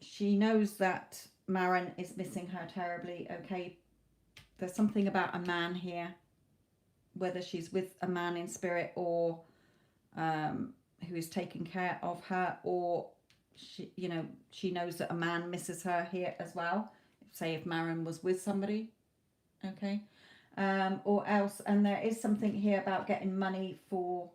She knows that Maren is missing her terribly, okay? There's something about a man here, whether she's with a man in spirit or who is taking care of her, or she, you know, she knows that a man misses her here as well. Say if Maren was with somebody, okay, or else. And there is something here about getting money for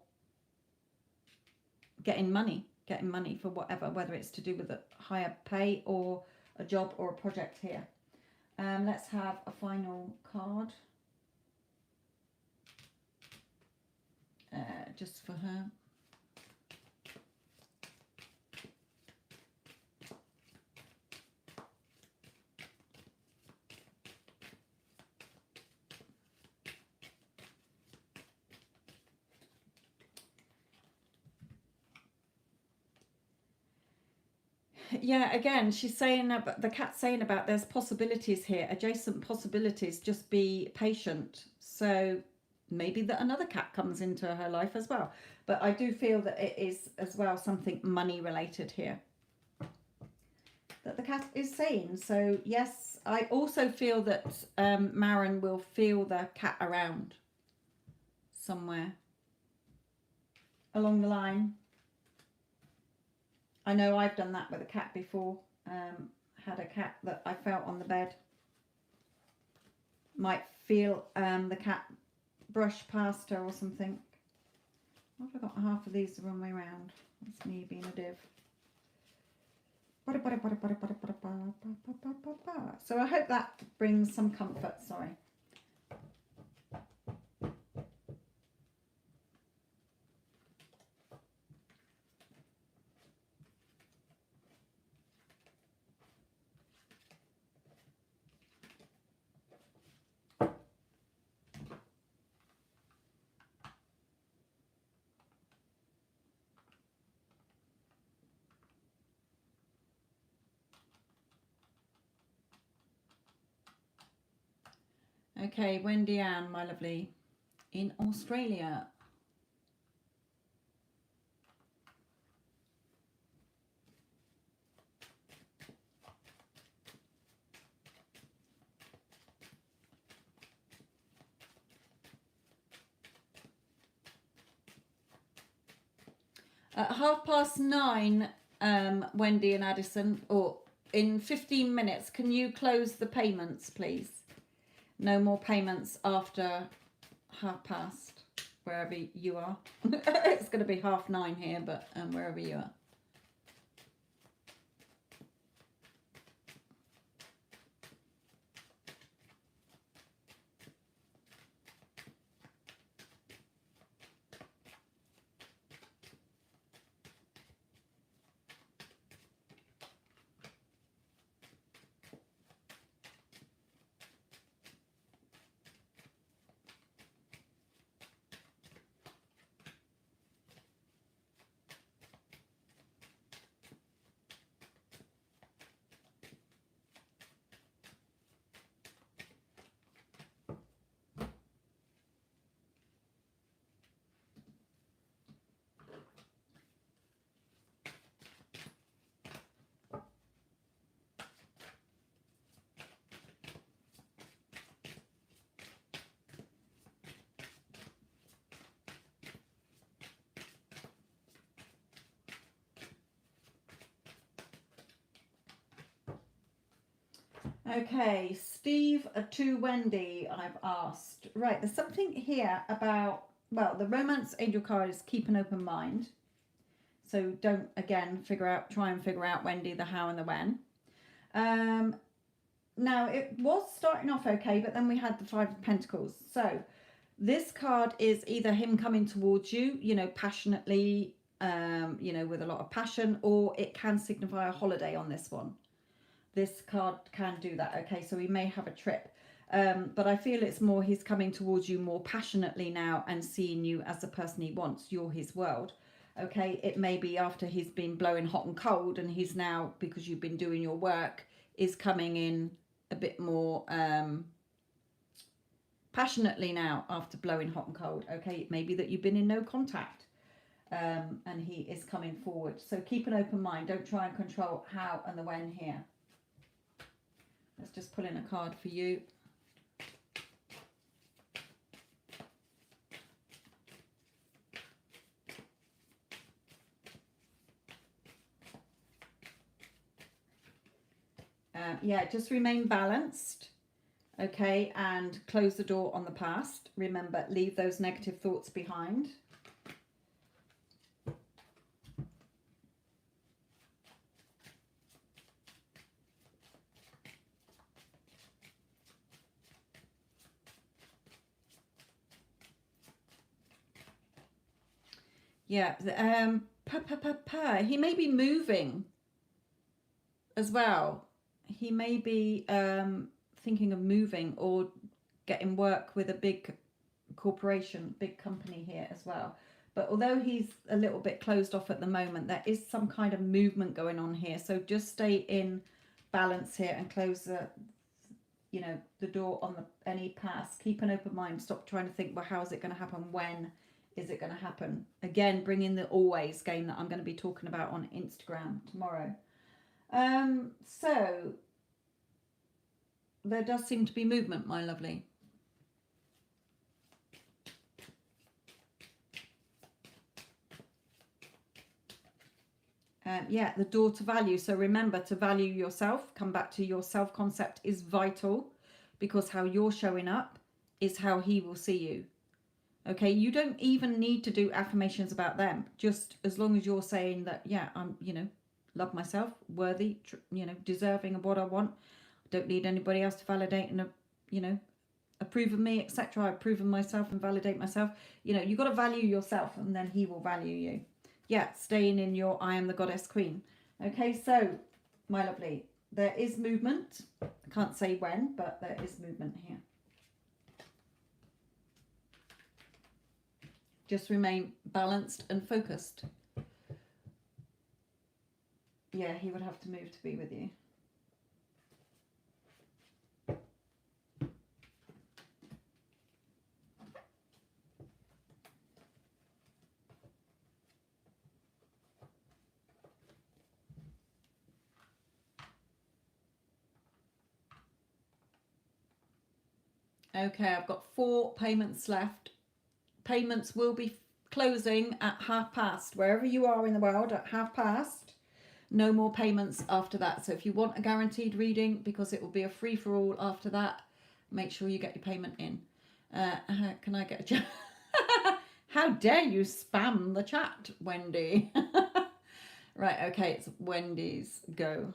whatever, whether it's to do with a higher pay or a job or a project here. Let's have a final card just for her. Yeah, again, she's saying about the cat's saying about there's possibilities here, adjacent possibilities. Just be patient. So maybe that another cat comes into her life as well. But I do feel that it is as well something money related here that the cat is saying. So yes, I also feel that Maren will feel the cat around somewhere along the line. I know I've done that with a cat before. Had a cat that I felt on the bed. Might feel the cat brush past her or something. I've got half of these the wrong way around. That's me being a div. So I hope that brings some comfort. Sorry. Okay, Wendy Ann, my lovely, in Australia. At 9:30, Wendy and Addison, or in 15 minutes, can you close the payments, please? No more payments after 9:30, wherever you are. It's going to be 9:30 here, but wherever you are. Okay, Steve to Wendy, I've asked. Right, there's something here about well, the romance angel card is keep an open mind. So don't, again, try and figure out, Wendy, the how and the when. Now, it was starting off okay, but then we had the Five of Pentacles. So this card is either him coming towards you, you know, passionately, you know, with a lot of passion, or it can signify a holiday on this one. This card can do that, okay? So we may have a trip. But I feel it's more he's coming towards you more passionately now and seeing you as the person he wants. You're his world. Okay, it may be after he's been blowing hot and cold, and he's now, because you've been doing your work, is coming in a bit more passionately now after blowing hot and cold. Okay, it may be that you've been in no contact, and he is coming forward. So keep an open mind. Don't try and control how and the when here. Let's just pull in a card for you. Yeah, just remain balanced, okay, and close the door on the past. Remember, leave those negative thoughts behind. Yeah, he may be moving as well. He may be thinking of moving or getting work with a big corporation, big company here as well. But although he's a little bit closed off at the moment, there is some kind of movement going on here. So just stay in balance here and close the, you know, the door on any past. Keep an open mind. Stop trying to think, well, how is it going to happen? When is it going to happen? Again, bring in the always game that I'm going to be talking about on Instagram tomorrow. So there does seem to be movement, my lovely. Yeah, the door to value. So remember to value yourself. Come back to your self-concept is vital, because how you're showing up is how he will see you. Okay, you don't even need to do affirmations about them. Just as long as you're saying that, yeah, I'm, you know, love myself, worthy, you know, deserving of what I want. Don't need anybody else to validate and, you know, approve of me, etc. I approve of myself and validate myself. You know, you've got to value yourself, and then he will value you. Yeah, staying in your I am the goddess queen. Okay, so, my lovely, there is movement. I can't say when, but there is movement here. Just remain balanced and focused. Yeah, he would have to move to be with you. Okay, I've got 4 payments left. Payments will be closing at past. Wherever you are in the world, at past. No more payments after that. So if you want a guaranteed reading, because it will be a free-for-all after that, make sure you get your payment in. Can I get a chat? How dare you spam the chat, Wendy? Right, okay, it's Wendy's go.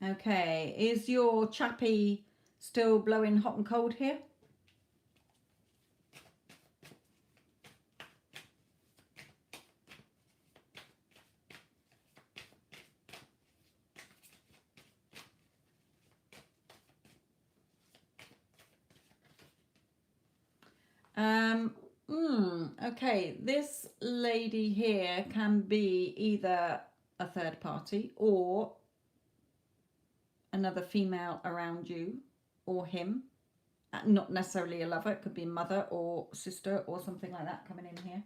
Okay, is your chappy still blowing hot and cold here? Okay, this lady here can be either a third party or another female around you, or him. Not necessarily a lover, it could be a mother or sister or something like that coming in here.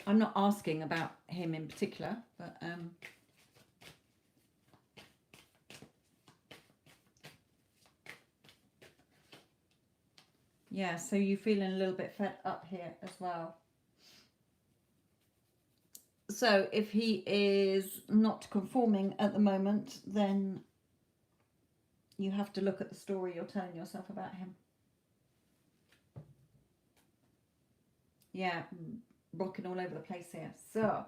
I'm not asking about him in particular, but yeah, so you're feeling a little bit fed up here as well. So if he is not conforming at the moment, then you have to look at the story you're telling yourself about him. Yeah, rocking all over the place here. So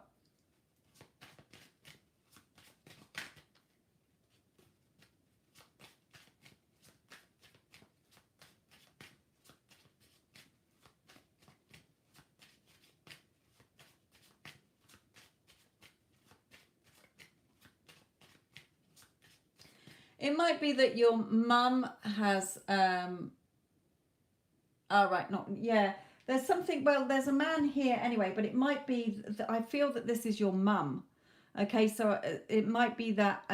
it might be that your mum has oh right, not yeah. There's something. Well, there's a man here anyway, but it might be that I feel that this is your mum. Okay, so it might be that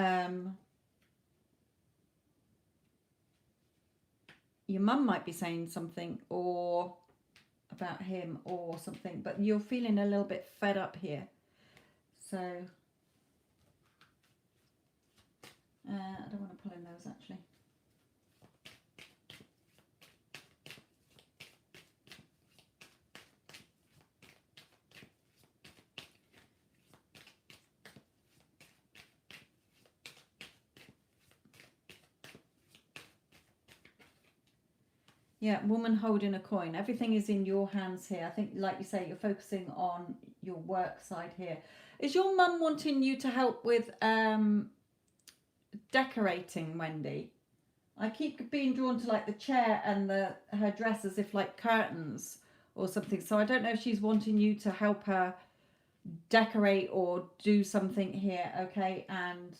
your mum might be saying something or about him or something, but you're feeling a little bit fed up here. So I don't want to pull in those actually. Yeah, woman holding a coin. Everything is in your hands here. I think, like you say, you're focusing on your work side here. Is your mum wanting you to help with decorating, Wendy? I keep being drawn to like the chair and her dress as if like curtains or something. So I don't know if she's wanting you to help her decorate or do something here, okay? And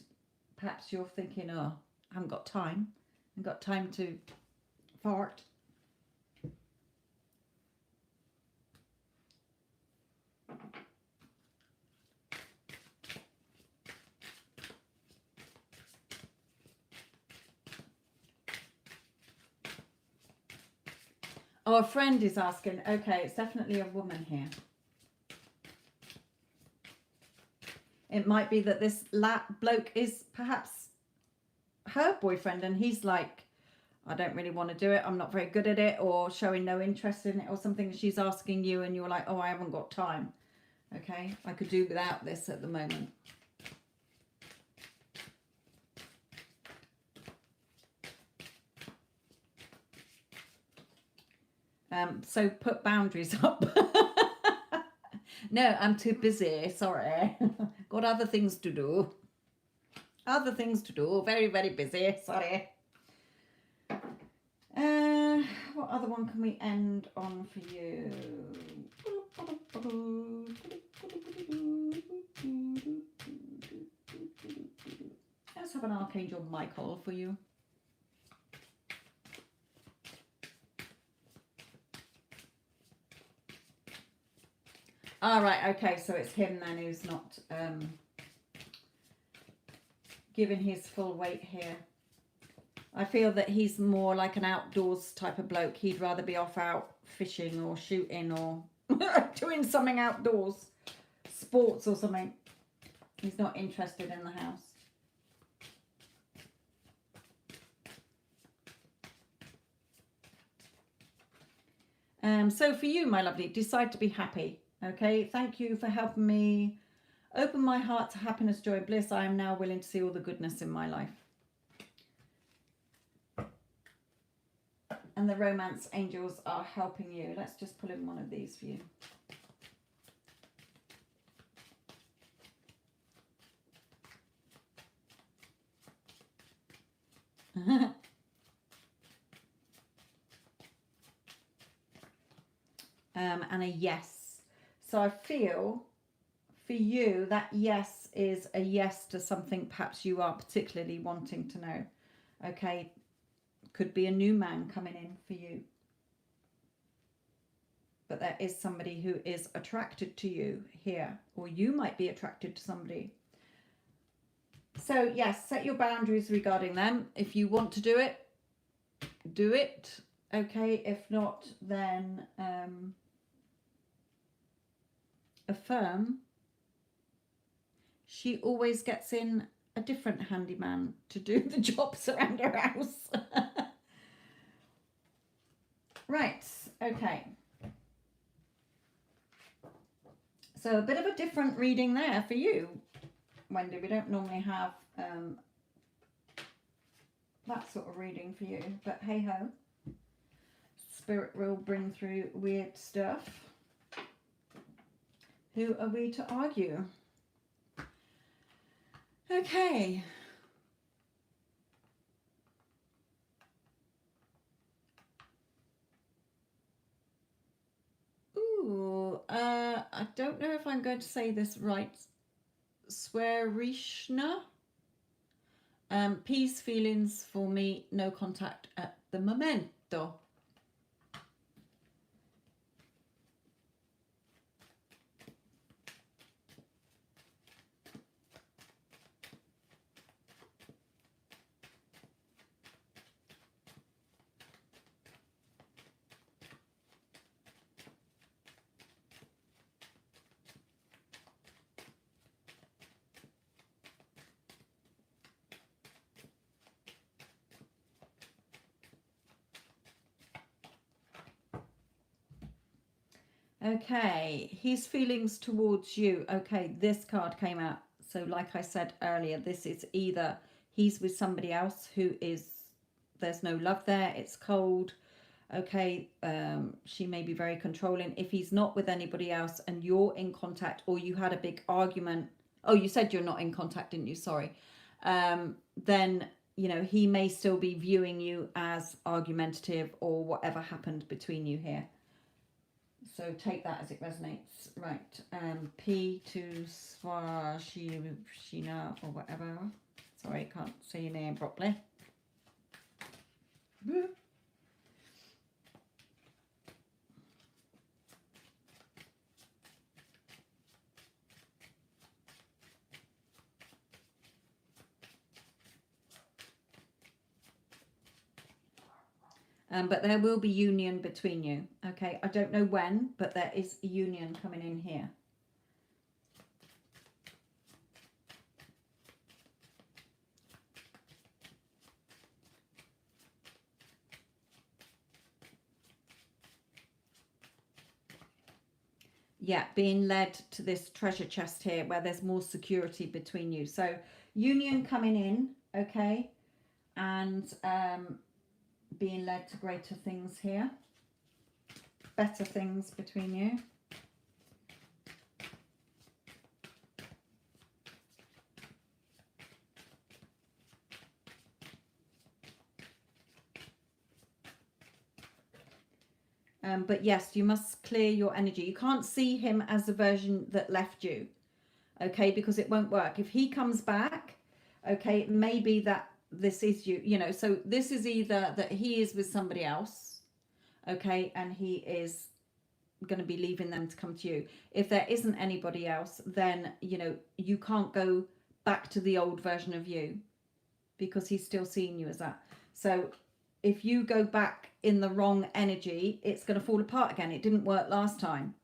perhaps you're thinking, oh, I haven't got time. I haven't got time to fart. Oh, a friend is asking. Okay, it's definitely a woman here. It might be that this bloke is perhaps her boyfriend and he's like, I don't really want to do it. I'm not very good at it, or showing no interest in it or something. She's asking you and you're like, oh, I haven't got time. Okay, I could do without this at the moment. So put boundaries up. No, I'm too busy. Sorry. Got other things to do. Other things to do. Very, very busy. Sorry. What other one can we end on for you? Let's have an Archangel Michael for you. All right, okay, so it's him then who's not giving his full weight here. I feel that he's more like an outdoors type of bloke. He'd rather be off out fishing or shooting or doing something outdoors, sports or something. He's not interested in the house. So for you, my lovely, decide to be happy. Okay, thank you for helping me open my heart to happiness, joy, bliss. I am now willing to see all the goodness in my life. And the romance angels are helping you. Let's just pull in one of these for you. And a yes. So I feel for you that yes is a yes to something perhaps you are particularly wanting to know. Okay, could be a new man coming in for you. But there is somebody who is attracted to you here, or you might be attracted to somebody. So yes, set your boundaries regarding them. If you want to do it, do it. Okay, if not, then affirm she always gets in a different handyman to do the jobs around her house. Right, okay. So a bit of a different reading there for you, Wendy. We don't normally have that sort of reading for you, but hey ho. Spirit will bring through weird stuff. Who are we to argue? Okay. Ooh, I don't know if I'm going to say this right. Swearishna. Peace, feelings for me, no contact at the momento. Okay, his feelings towards you. Okay, this card came out. So like I said earlier, this is either he's with somebody else who is, there's no love there, it's cold. Okay, she may be very controlling. If he's not with anybody else and you're in contact, or you had a big argument, oh, you said you're not in contact, didn't you? Sorry. Then, you know, he may still be viewing you as argumentative or whatever happened between you here. So take that as it resonates. Right. P to Swashina or whatever. Sorry, I can't say your name properly. But there will be union between you. Okay, I don't know when, but there is a union coming in here. Yeah, being led to this treasure chest here where there's more security between you. So union coming in, okay, and being led to greater things here, better things between you. But yes, you must clear your energy. You can't see him as the version that left you, okay, because it won't work. If he comes back, okay, maybe that this is you, you know, so this is either that he is with somebody else, okay, and he is going to be leaving them to come to you. If there isn't anybody else, then, you know, you can't go back to the old version of you because he's still seeing you as that. So if you go back in the wrong energy, it's going to fall apart again. It didn't work last time.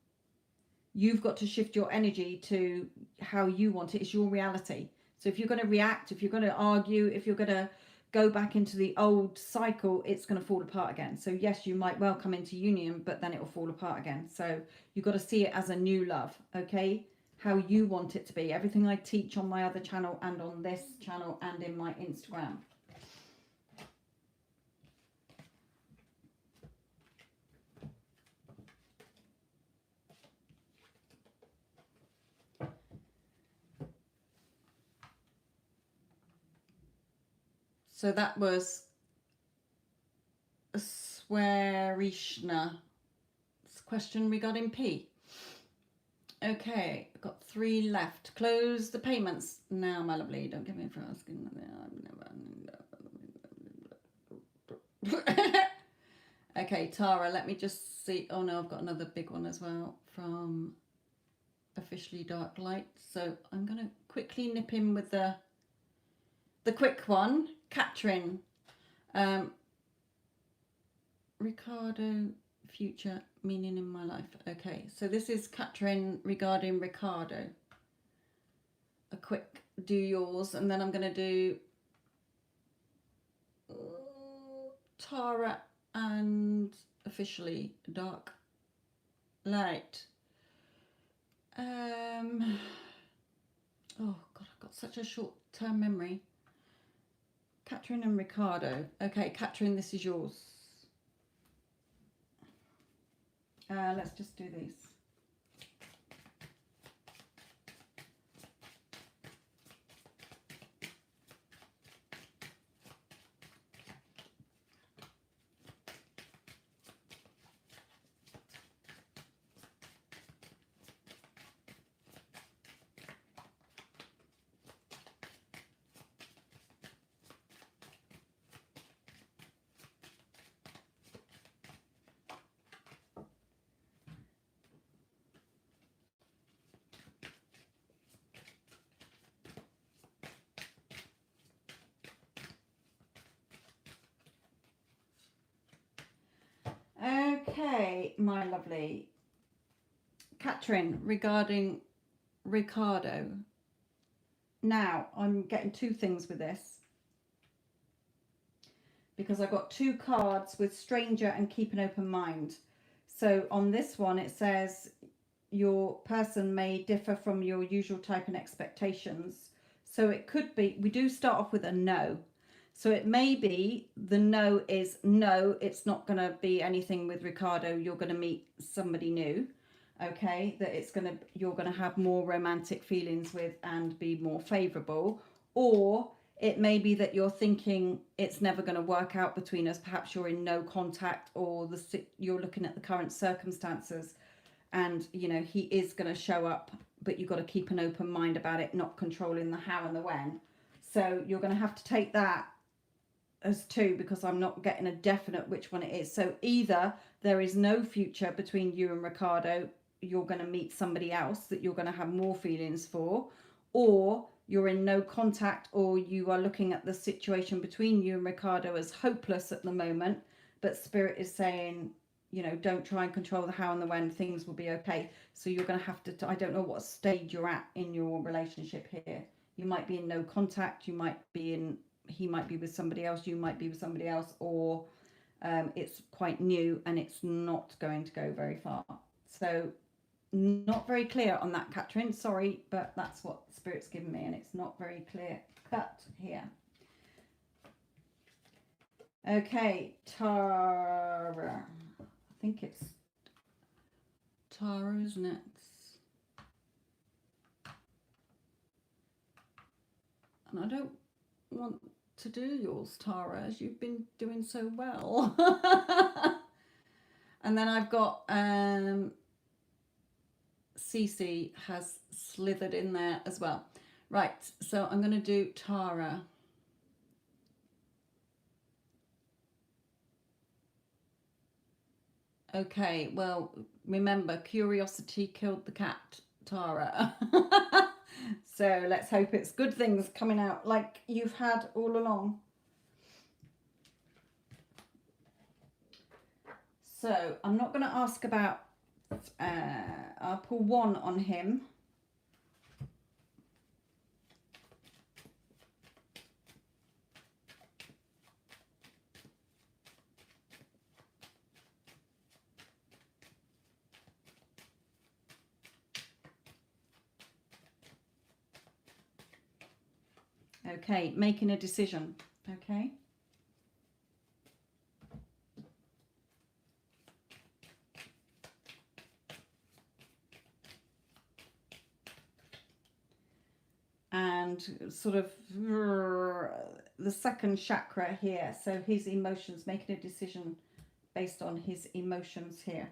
You've got to shift your energy to how you want it. It's your reality. So if you're going to react, if you're going to argue, if you're going to go back into the old cycle, it's going to fall apart again. So yes, you might well come into union, but then it will fall apart again. So you've got to see it as a new love, okay? How you want it to be. Everything I teach on my other channel and on this channel and in my Instagram. So that was a Swearishna. It's a question we got in P. Okay, I've got 3 left. Close the payments now, my lovely. Don't give me for asking. Okay, Tara, let me just see. Oh no, I've got another big one as well from Officially Dark Light. So I'm going to quickly nip in with the quick one. Katrin, Ricardo, future meaning in my life. Okay, so this is Catherine regarding Ricardo. A quick do yours, and then I'm going to do Tara and officially dark light. Oh God, I've got such a short-term memory. Catherine and Ricardo. Okay, Catherine, this is yours. Let's just do these. Okay, my lovely Catherine, regarding Ricardo. Now, I'm getting two things with this because I got two cards with stranger and keep an open mind. So on this one, it says your person may differ from your usual type and expectations. So it could be, we do start off with a no. So it may be the no is no, it's not going to be anything with Ricardo. You're going to meet somebody new, okay, that you're going to have more romantic feelings with and be more favorable. Or it may be that you're thinking it's never going to work out between us. Perhaps you're in no contact, or you're looking at the current circumstances and you know he is going to show up, but you've got to keep an open mind about it, not controlling the how and the when. So you're going to have to take that as two, because I'm not getting a definite which one it is. So either there is no future between you and Ricardo, you're going to meet somebody else that you're going to have more feelings for, or you're in no contact, or you are looking at the situation between you and Ricardo as hopeless at the moment, but Spirit is saying, you know, don't try and control the how and the when, things will be okay. So you're going to have to, I don't know what stage you're at in your relationship here. You might be in no contact, you might be in, he might be with somebody else, you might be with somebody else, or it's quite new and it's not going to go very far. So not very clear on that, Catherine, sorry, but that's what Spirit's given me, and it's not very clear cut here. Okay, Tara, I think it's Tara, isn't it? And I don't want to do yours, Tara, as you've been doing so well. And then I've got Cece has slithered in there as well. Right, so I'm going to do Tara. Okay, well, remember, curiosity killed the cat, Tara. So let's hope it's good things coming out like you've had all along. So I'm not going to ask about, I'll pull one on him. Okay, making a decision. Okay. And sort of the second chakra here. So his emotions, making a decision based on his emotions here.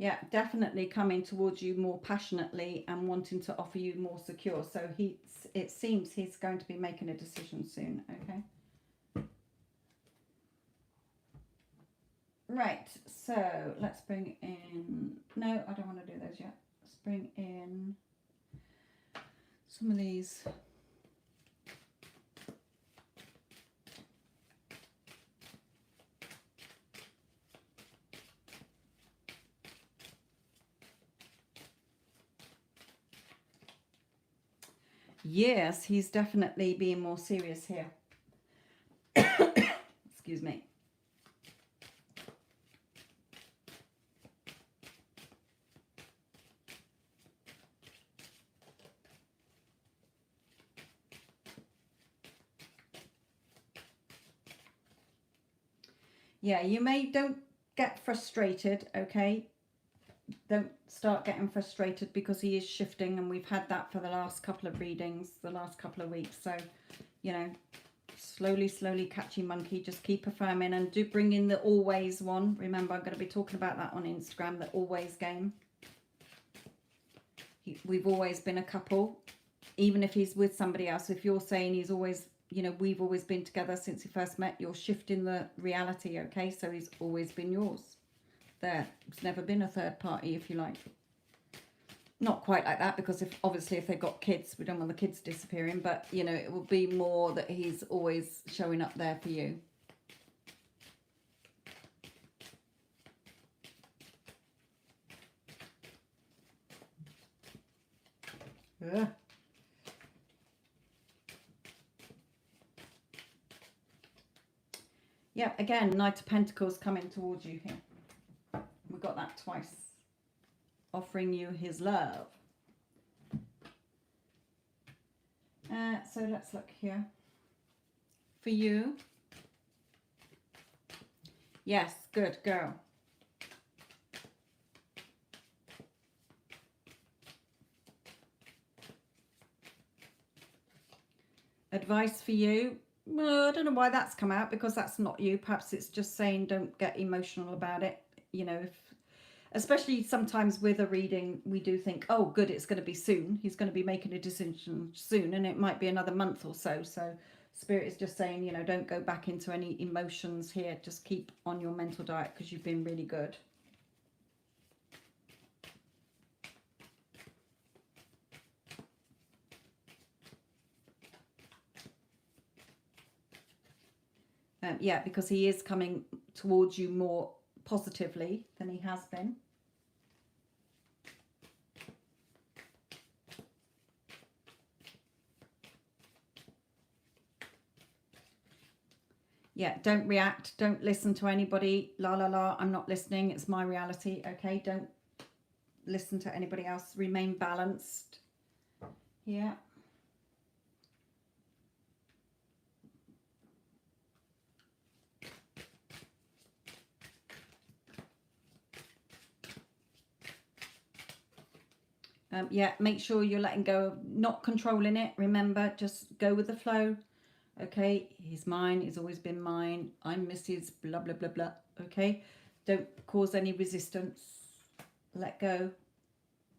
Yeah, definitely coming towards you more passionately and wanting to offer you more secure. So it seems he's going to be making a decision soon. Okay. So let's bring in, no, I don't want to do those yet. Let's bring in some of these. Yes, he's definitely being more serious here. Excuse me. Yeah, don't get frustrated, okay? Don't start getting frustrated because he is shifting, and we've had that for the last couple of readings, the last couple of weeks. So, you know, slowly catchy monkey. Just keep affirming, and do bring in the always one. Remember, I'm going to be talking about that on Instagram, the always game. We've always been a couple, even if he's with somebody else. If you're saying he's always, you know, we've always been together since you first met, you're shifting the reality, okay? So he's always been yours. There, it's never been a third party, if you like. Not quite like that, because obviously if they've got kids, we don't want the kids disappearing, but you know, it will be more that he's always showing up there for you. Ugh. Yeah, again, Knight of Pentacles coming towards you here. We got that twice. Offering you his love. So let's look here. For you. Yes, good girl. Advice for you. Well, I don't know why that's come out, because that's not you. Perhaps it's just saying don't get emotional about it. You know, especially sometimes with a reading, we do think, oh, good, it's going to be soon. He's going to be making a decision soon, and it might be another month or so. So Spirit is just saying, you know, don't go back into any emotions here. Just keep on your mental diet, because you've been really good. Yeah, because he is coming towards you more positively than he has been. Yeah, don't react. Don't listen to anybody. La, la, la. I'm not listening. It's my reality. Okay, don't listen to anybody else. Remain balanced. Yeah. Yeah, make sure you're letting go of not controlling it. Remember, just go with the flow. Okay, he's mine. He's always been mine. I'm Mrs. blah, blah, blah, blah. Okay, don't cause any resistance. Let go.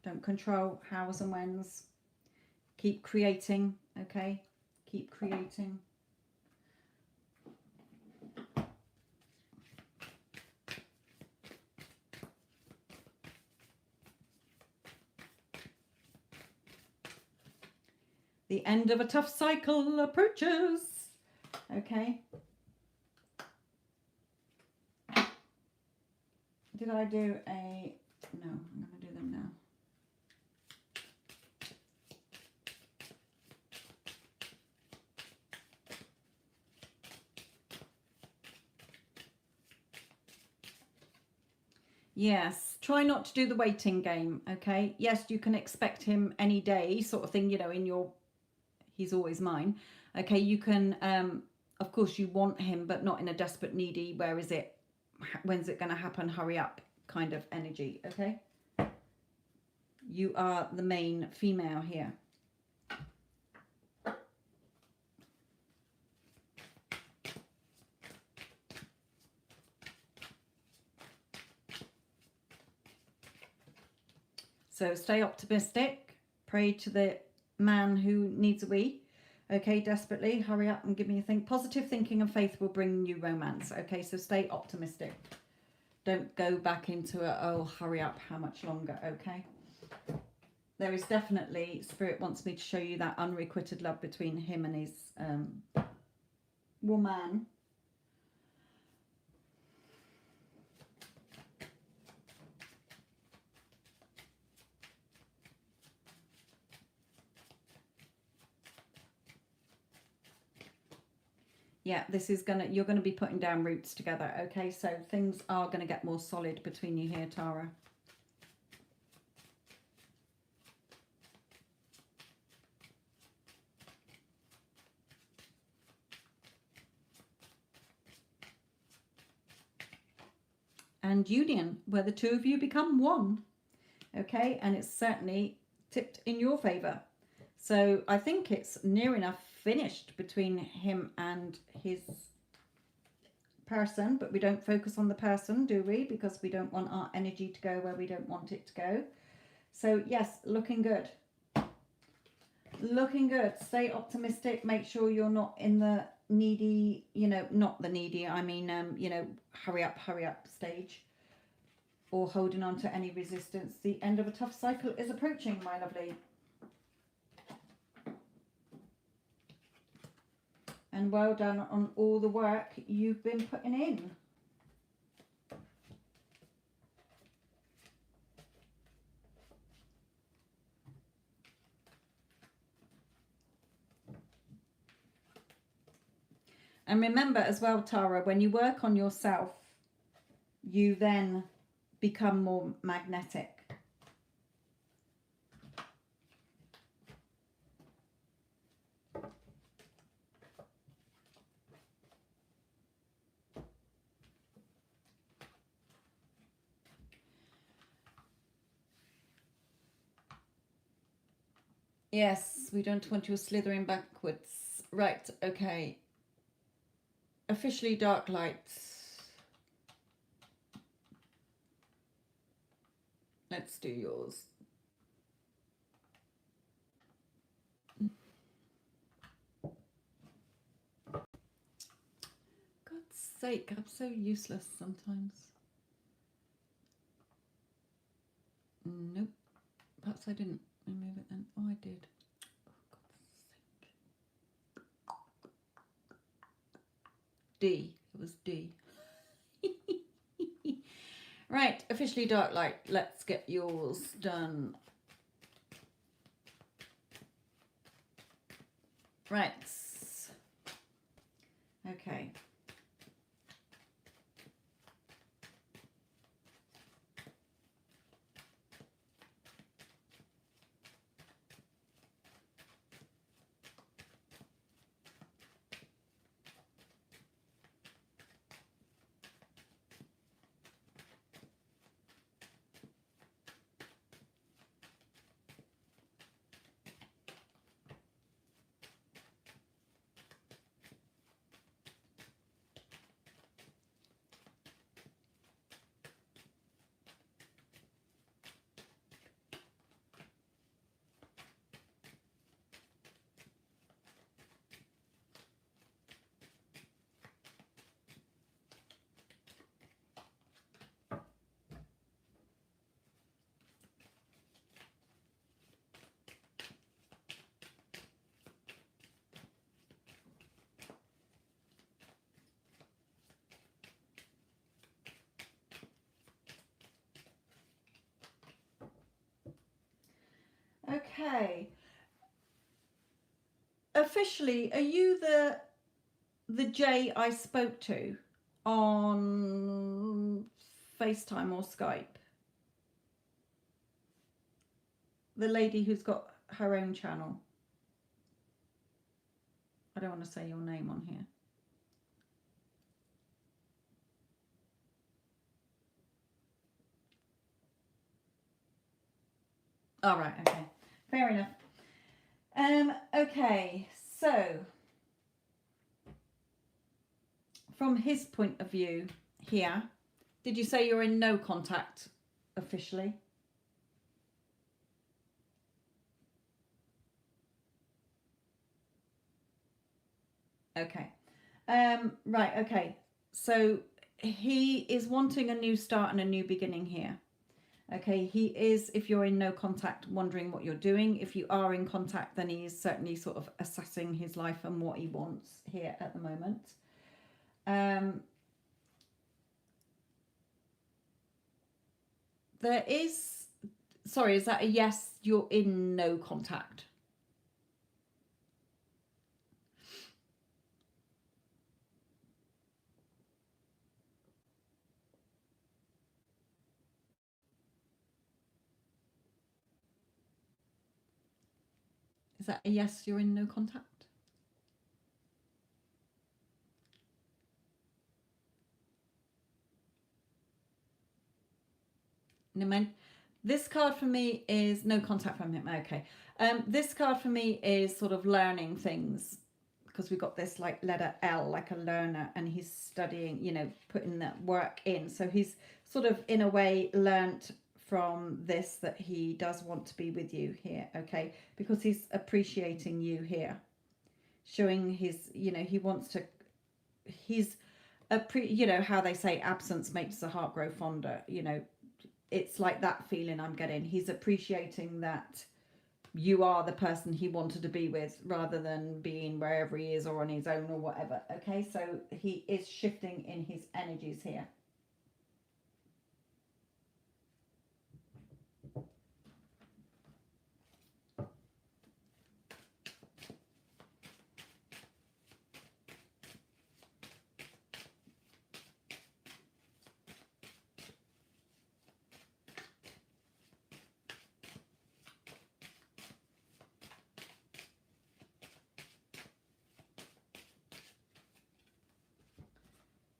Don't control hows and whens. Keep creating. Okay, keep creating. The end of a tough cycle approaches. Okay. Did I do a... No, I'm going to do them now. Yes, try not to do the waiting game, okay? Yes, you can expect him any day, sort of thing, you know, in your... He's always mine. Okay, you can... of course, you want him, but not in a desperate, needy, where is it? When's it going to happen? Hurry up kind of energy, okay? You are the main female here. So stay optimistic. Pray to the man who needs a wee. Okay, desperately. Hurry up and give me a think. Positive thinking and faith will bring you romance. Okay, so stay optimistic. Don't go back into a, oh, hurry up, how much longer, okay? There is definitely, Spirit wants me to show you that unrequited love between him and his woman. Yeah, this is you're gonna be putting down roots together, okay? So things are gonna get more solid between you here, Tara. And union, where the two of you become one, okay? And it's certainly tipped in your favor. So I think it's near enough finished between him and his person, but we don't focus on the person, do we? Because we don't want our energy to go where we don't want it to go. So yes, looking good. Looking good. Stay optimistic. Make sure you're not in the needy, you know, not the needy, I mean, you know, hurry up stage, or holding on to any resistance. The end of a tough cycle is approaching, my lovely. And well done on all the work you've been putting in. And remember as well, Tara, when you work on yourself, you then become more magnetic. Yes, we don't want you slithering backwards. Right, okay. Officially dark light. Let's do yours. God's sake, I'm so useless sometimes. Nope. Perhaps I didn't remove it then. Oh, I did. Oh, God's sake. D. It was D. Right, officially dark light. Let's get yours done. Right. Okay. Okay. Officially, are you the J I spoke to on FaceTime or Skype? The lady who's got her own channel. I don't want to say your name on here. All right, okay. Fair enough. Okay, so from his point of view here, did you say you're in no contact officially? Okay. Right, okay. So he is wanting a new start and a new beginning here. Okay, he is, if you're in no contact, wondering what you're doing. If you are in contact, then he is certainly sort of assessing his life and what he wants here at the moment. There is, sorry, is that a yes, you're in no contact? Is that a yes, you're in no contact? No, man. This card for me is no contact from him. Okay. This card for me is sort of learning things, because we've got this like letter L, like a learner, and he's studying, you know, putting that work in. So he's sort of in a way learnt from this that he does want to be with you here. Okay, because he's appreciating you here, showing his, you know, he wants to, he's you know how they say absence makes the heart grow fonder, you know, it's like that feeling I'm getting. He's appreciating that you are the person he wanted to be with, rather than being wherever he is or on his own or whatever. Okay, so he is shifting in his energies here.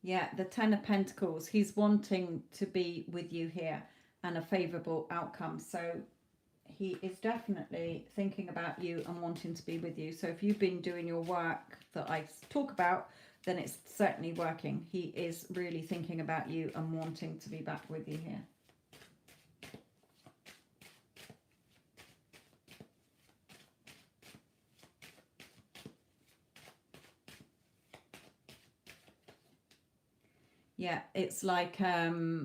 Yeah, the Ten of Pentacles. He's wanting to be with you here and a favourable outcome. So he is definitely thinking about you and wanting to be with you. So if you've been doing your work that I talk about, then it's certainly working. He is really thinking about you and wanting to be back with you here. Yeah, it's like, for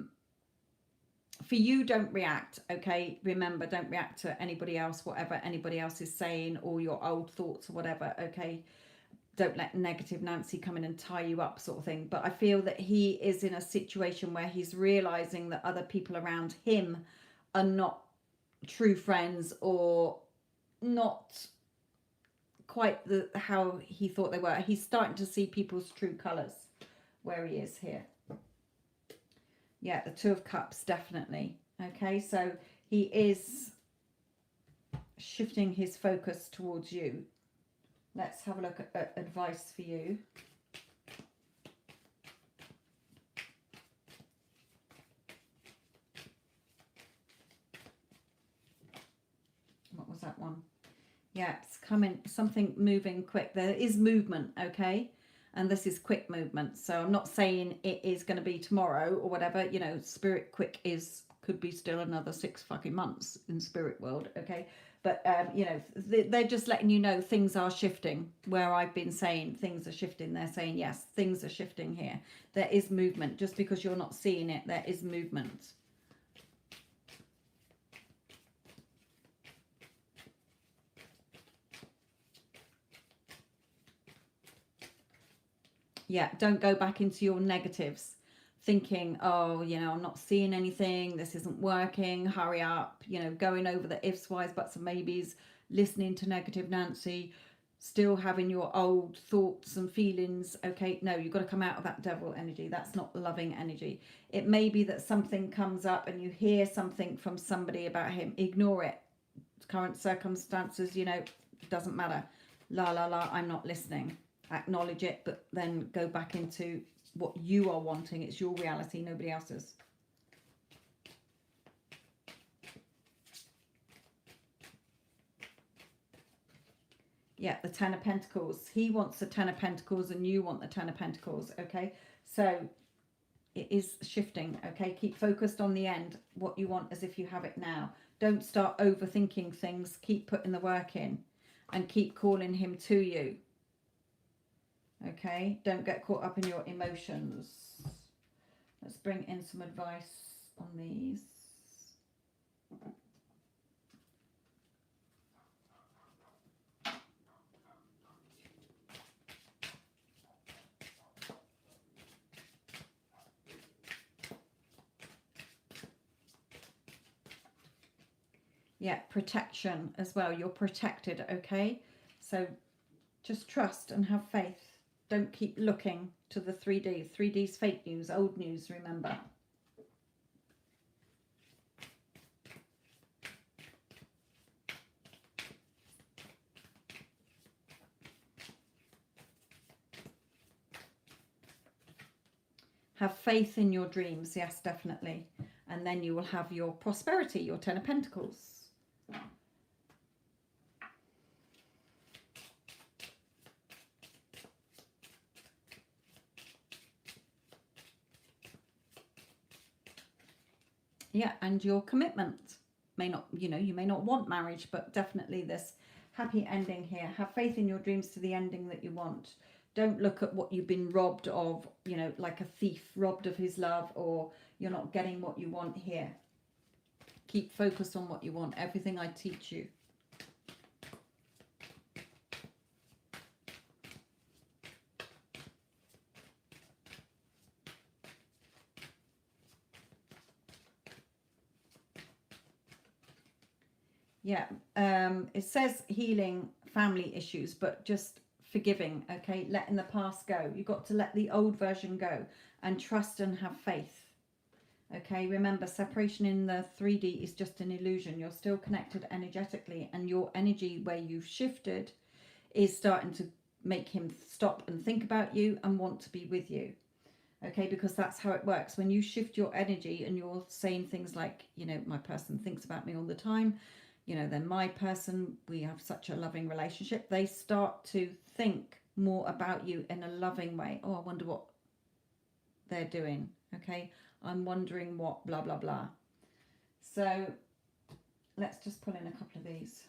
you, don't react, okay? Remember, don't react to anybody else, whatever anybody else is saying, or your old thoughts or whatever, okay? Don't let negative Nancy come in and tie you up, sort of thing. But I feel that he is in a situation where he's realizing that other people around him are not true friends, or not quite how he thought they were. He's starting to see people's true colors where he is here. Yeah, the Two of Cups, definitely. Okay, so he is shifting his focus towards you. Let's have a look at advice for you. What was that one? Yeah, it's coming, something moving quick. There is movement, okay? And this is quick movement. So I'm not saying it is going to be tomorrow or whatever. You know, spirit quick could be still another 6 fucking months in spirit world, okay? But, you know, they're just letting you know things are shifting. Where I've been saying things are shifting, they're saying, yes, things are shifting here. There is movement. Just because you're not seeing it, there is movement. Yeah, don't go back into your negatives, thinking, oh, you know, I'm not seeing anything, this isn't working, hurry up, you know, going over the ifs, whys, buts and maybes, listening to negative Nancy, still having your old thoughts and feelings. Okay, no, you've got to come out of that devil energy. That's not loving energy. It may be that something comes up and you hear something from somebody about him. Ignore it. Current circumstances, you know, doesn't matter. La la la, I'm not listening. Acknowledge it, but then go back into what you are wanting. It's your reality, nobody else's. Yeah, the Ten of Pentacles. He wants the Ten of Pentacles and you want the Ten of Pentacles, okay? So it is shifting, okay? Keep focused on the end, what you want as if you have it now. Don't start overthinking things. Keep putting the work in and keep calling him to you. Okay, don't get caught up in your emotions. Let's bring in some advice on these. Yeah, protection as well. You're protected, okay? So just trust and have faith. Don't keep looking to the 3D. 3D's fake news, old news, remember. Have faith in your dreams, yes, definitely. And then you will have your prosperity, your 10 of Pentacles. Yeah, and your commitment may not, you know, you may not want marriage, but definitely this happy ending here. Have faith in your dreams to the ending that you want. Don't look at what you've been robbed of, you know, like a thief robbed of his love, or you're not getting what you want here. Keep focused on what you want. Everything I teach you. Yeah, it says healing family issues, but just forgiving, okay? Letting the past go. You've got to let the old version go and trust and have faith, okay? Remember, separation in the 3D is just an illusion. You're still connected energetically, and your energy where you've shifted is starting to make him stop and think about you and want to be with you, okay? Because that's how it works. When you shift your energy and you're saying things like, you know, my person thinks about me all the time, you know, then my person, we have such a loving relationship, they start to think more about you in a loving way. Oh, I wonder what they're doing, okay? I'm wondering what blah blah blah. So let's just pull in a couple of these.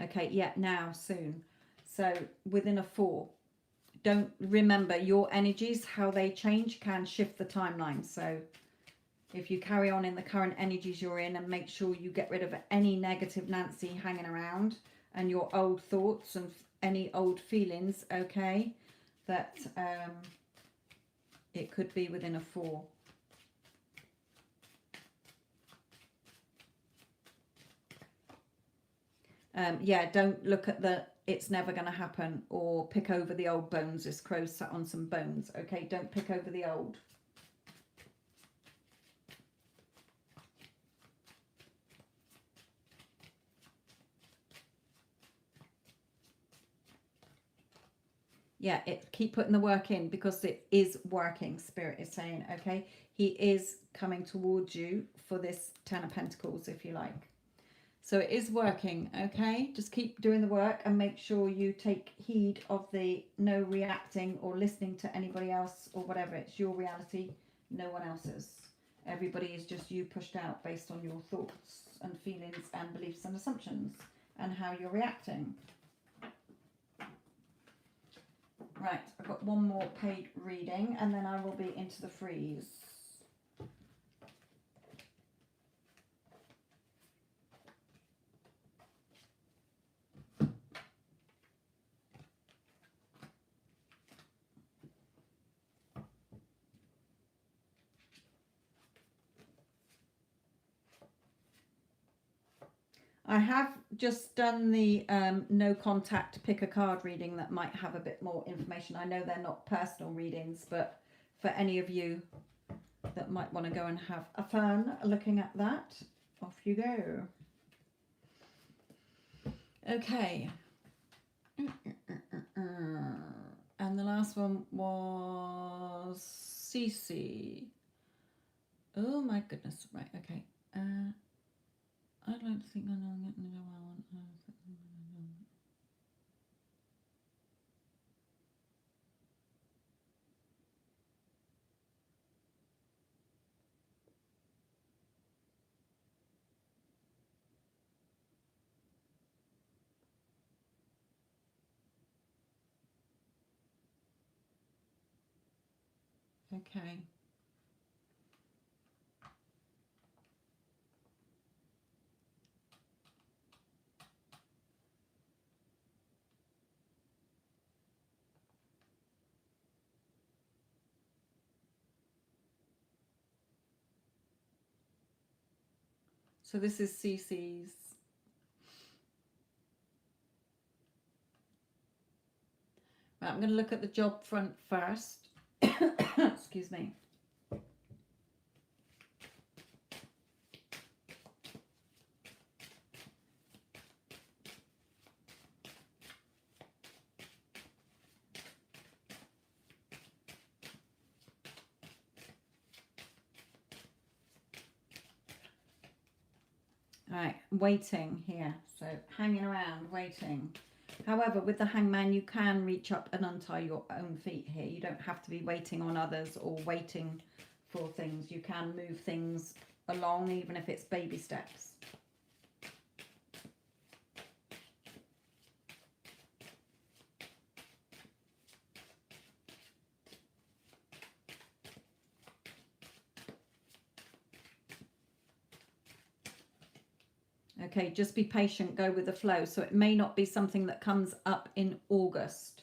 Okay, yeah, now, soon. So within a 4. Don't remember your energies, how they change can shift the timeline. So if you carry on in the current energies you're in, and make sure you get rid of any negative Nancy hanging around and your old thoughts and any old feelings, okay, that it could be within a 4. Yeah, don't look at the it's never going to happen, or pick over the old bones. This crow sat on some bones, okay? Don't pick over the old. Yeah, keep putting the work in, because it is working, Spirit is saying, okay? He is coming towards you for this 10 of Pentacles, if you like. So it is working, okay? Just keep doing the work and make sure you take heed of the no reacting or listening to anybody else or whatever. It's your reality, no one else's. Everybody is just you pushed out based on your thoughts and feelings and beliefs and assumptions and how you're reacting. Right, I've got one more paid reading and then I will be into the freeze. I have just done the no contact pick a card reading that might have a bit more information. I know they're not personal readings, but for any of you that might want to go and have a fun looking at that, off you go. Okay. And the last one was Cece. Oh my goodness. Right, okay. I'd like to think I know what I want. Okay. So this is CC's. Right, I'm going to look at the job front first. Excuse me. Right, waiting here. So hanging around, waiting. However, with the hangman, you can reach up and untie your own feet here. You don't have to be waiting on others or waiting for things. You can move things along, even if it's baby steps. Okay, just be patient, go with the flow. So it may not be something that comes up in August.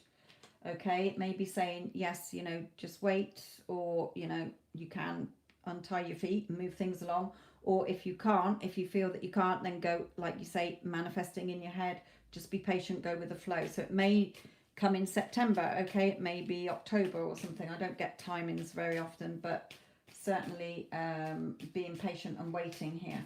Okay, it may be saying, yes, you know, just wait, or, you know, you can untie your feet and move things along. Or if you can't, if you feel that you can't, then go, like you say, manifesting in your head, just be patient, go with the flow. So it may come in September, okay, it may be October or something. I don't get timings very often, but certainly being patient and waiting here.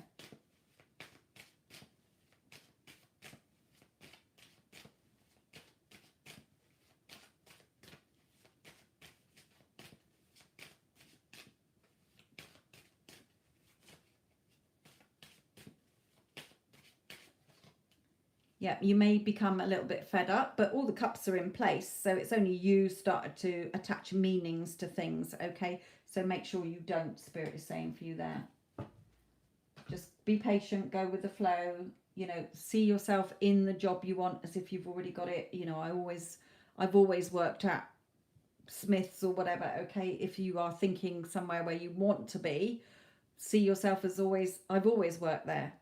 Yeah, you may become a little bit fed up, but all the cups are in place. So it's only you started to attach meanings to things, okay? So make sure you don't, Spirit is saying for you there. Just be patient, go with the flow, you know, see yourself in the job you want as if you've already got it. You know, I've always worked at Smiths or whatever, okay? If you are thinking somewhere where you want to be, see yourself as always, I've always worked there.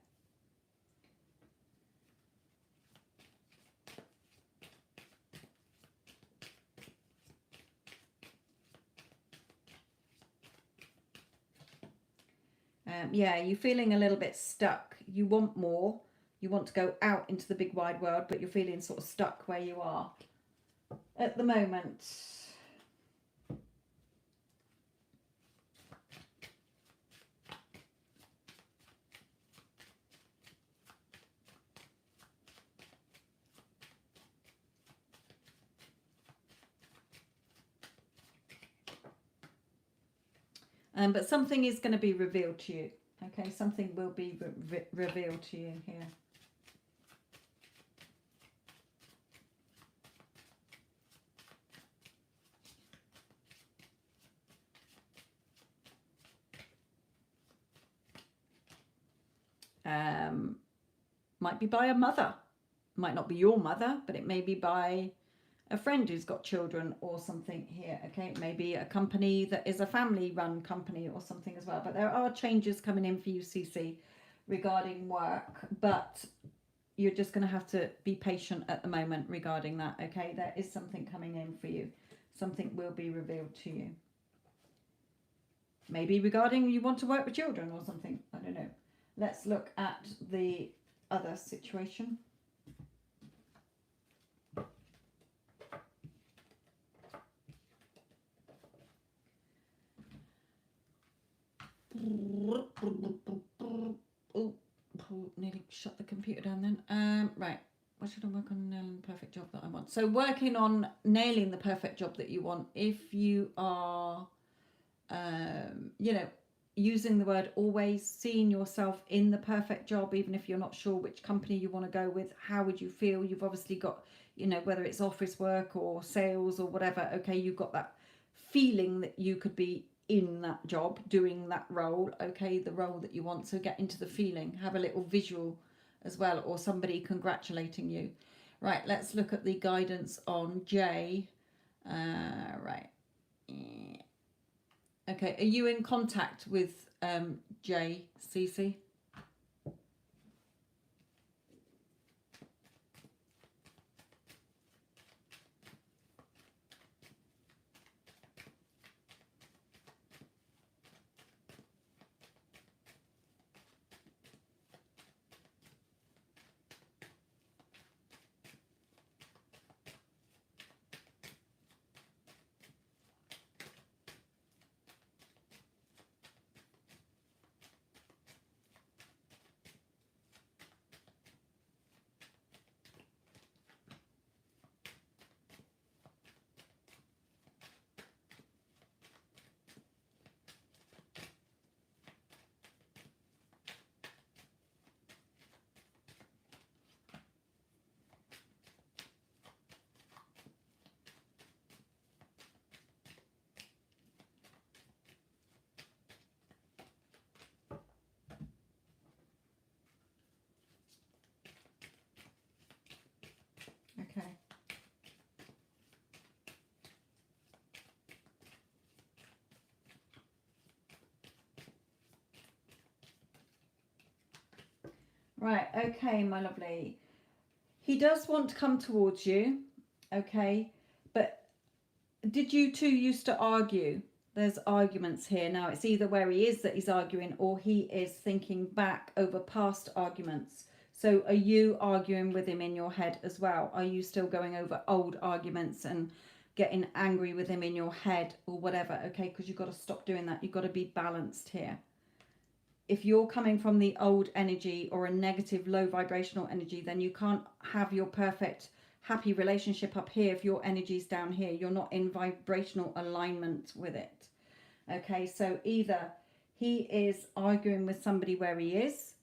Yeah, you're feeling a little bit stuck. You want more. You want to go out into the big wide world, but you're feeling sort of stuck where you are at the moment. But something is going to be revealed to you. Okay, something will be revealed to you here. Might be by a mother. Might not be your mother, but it may be by a friend who's got children or something here. Okay, maybe a company that is a family run company or something as well. But there are changes coming in for you, CC, regarding work, but you're just going to have to be patient at the moment regarding that. Okay, there is something coming in for you. Something will be revealed to you. Maybe regarding you want to work with children or something. I don't know. Let's look at the other situation. Oh, nearly shut the computer down then. Right. What should I work on nailing the perfect job that I want? So working on nailing the perfect job that you want. If you are, you know, using the word always, seeing yourself in the perfect job, even if you're not sure which company you want to go with, how would you feel? You've obviously got, you know, whether it's office work or sales or whatever, okay, you've got that feeling that you could be in that job, doing that role, okay, the role that you want. So get into the feeling, have a little visual as well, or somebody congratulating you. Right, let's look at the guidance on J. Right. Okay, are you in contact with JCC? Okay. Right, okay, my lovely. He does want to come towards you, okay? But did you two used to argue? There's arguments here. Now, it's either where he is that he's arguing or he is thinking back over past arguments. So are you arguing with him in your head as well? Are you still going over old arguments and getting angry with him in your head or whatever? Okay, because you've got to stop doing that. You've got to be balanced here. If you're coming from the old energy or a negative, low vibrational energy, then you can't have your perfect, happy relationship up here if your energy's down here. You're not in vibrational alignment with it. Okay, so either he is arguing with somebody where he is,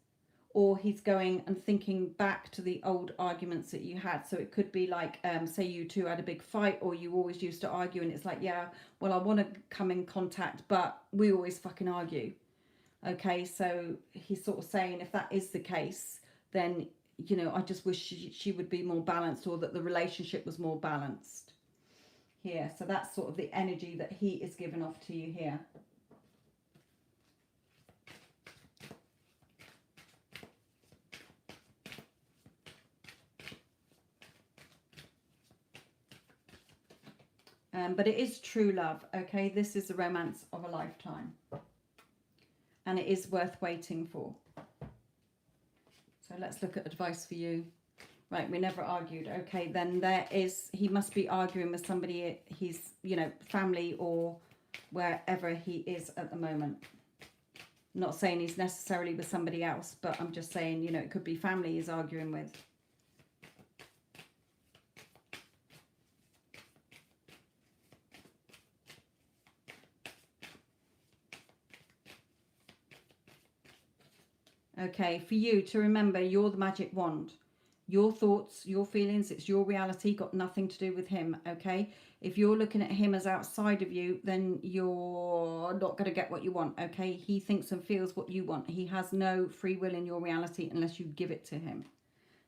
or he's going and thinking back to the old arguments that you had. So it could be like, say you two had a big fight, or you always used to argue, and it's like, yeah, well, I want to come in contact, but we always fucking argue. Okay, so he's sort of saying if that is the case, then, you know, I just wish she would be more balanced, or that the relationship was more balanced here. So that's sort of the energy that he is giving off to you here. But it is true love, okay? This is the romance of a lifetime. And it is worth waiting for. So let's look at advice for you. Right, we never argued. Okay, then he must be arguing with somebody, he's, you know, family or wherever he is at the moment. I'm not saying he's necessarily with somebody else, but I'm just saying, you know, it could be family he's arguing with. Okay, for you to remember, you're the magic wand. Your thoughts, your feelings, it's your reality, got nothing to do with him, okay? If you're looking at him as outside of you, then you're not going to get what you want, okay? He thinks and feels what you want. He has no free will in your reality unless you give it to him.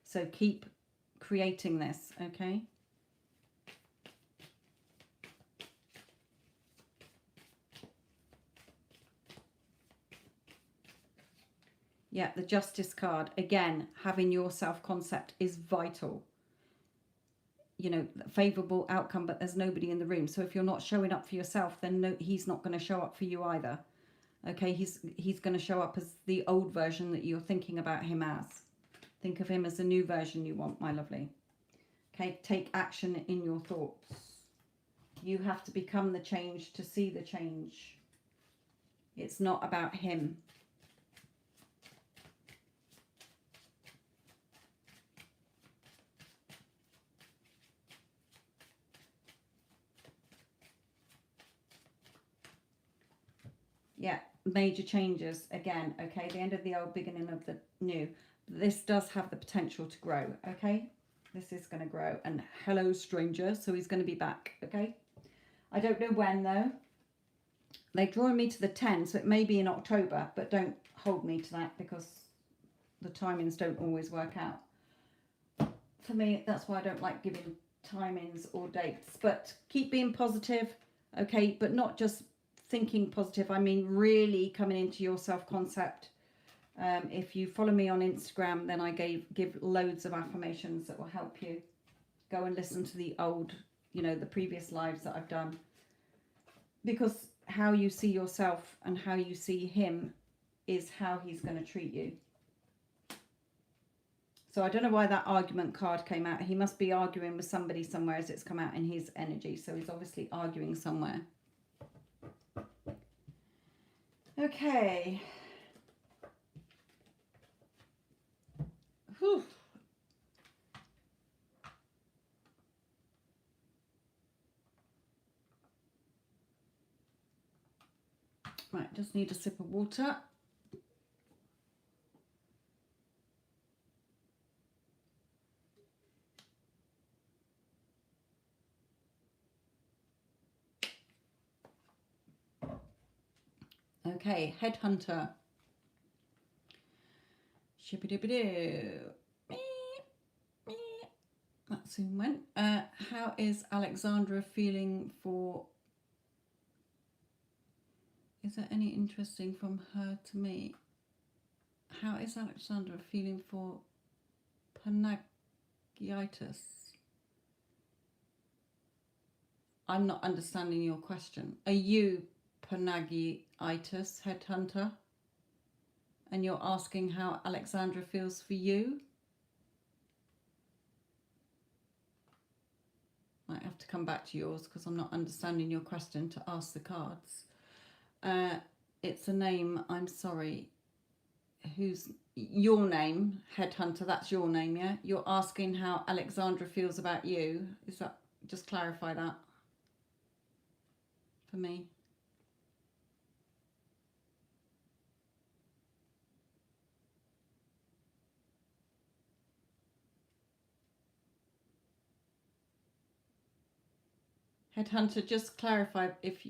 So keep creating this, okay? Yeah, the Justice card. Again, having your self-concept is vital. You know, favourable outcome, but there's nobody in the room. So if you're not showing up for yourself, then no, he's not going to show up for you either. Okay, he's going to show up as the old version that you're thinking about him as. Think of him as the new version you want, my lovely. Okay, take action in your thoughts. You have to become the change to see the change. It's not about him. Yeah, major changes again, okay? The end of the old, beginning of the new. This does have the potential to grow, okay? This is going to grow. And hello, stranger. So he's going to be back, okay? I don't know when, though. They're drawing me to the 10, so it may be in October, but don't hold me to that because the timings don't always work out. For me, that's why I don't like giving timings or dates. But keep being positive, okay? But not just thinking positive, I mean really coming into your self-concept. If you follow me on Instagram, then I give loads of affirmations that will help you. Go and listen to the old, the previous lives that I've done. Because how you see yourself and how you see him is how he's going to treat you. So I don't know why that argument card came out. He must be arguing with somebody somewhere as it's come out in his energy. So he's obviously arguing somewhere. Okay. Whew. Right, just need a sip of water. Okay, headhunter. Shippity-doo. That soon went. How is Alexandra feeling for... Is there any interesting from her to me? How is Alexandra feeling for panagiitis? I'm not understanding your question. Are you panagiitis, headhunter? And you're asking how Alexandra feels for you? Might have to come back to yours because I'm not understanding your question to ask the cards. It's a name, I'm sorry. Who's your name, headhunter? That's your name, yeah? You're asking how Alexandra feels about you. Is that, just clarify that for me. Headhunter, just clarify if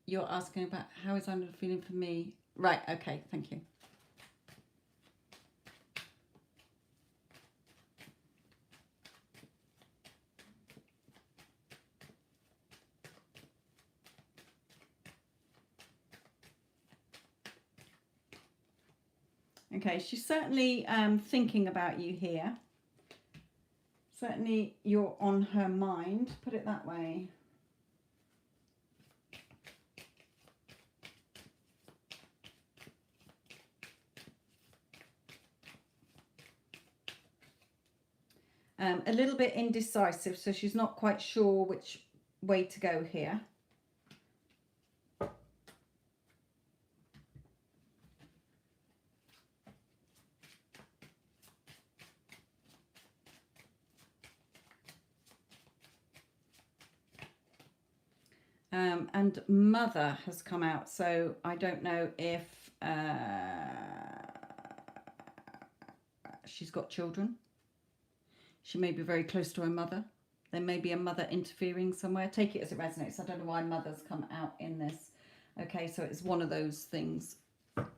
you're asking about how is Alexandra feeling for me. Right, okay, thank you. Okay, she's certainly thinking about you here. Certainly you're on her mind, put it that way. A little bit indecisive, so she's not quite sure which way to go here. And mother has come out, so I don't know if she's got children. She may be very close to her mother. There may be a mother interfering somewhere. Take it as it resonates. I don't know why mother's come out in this. Okay, so it's one of those things.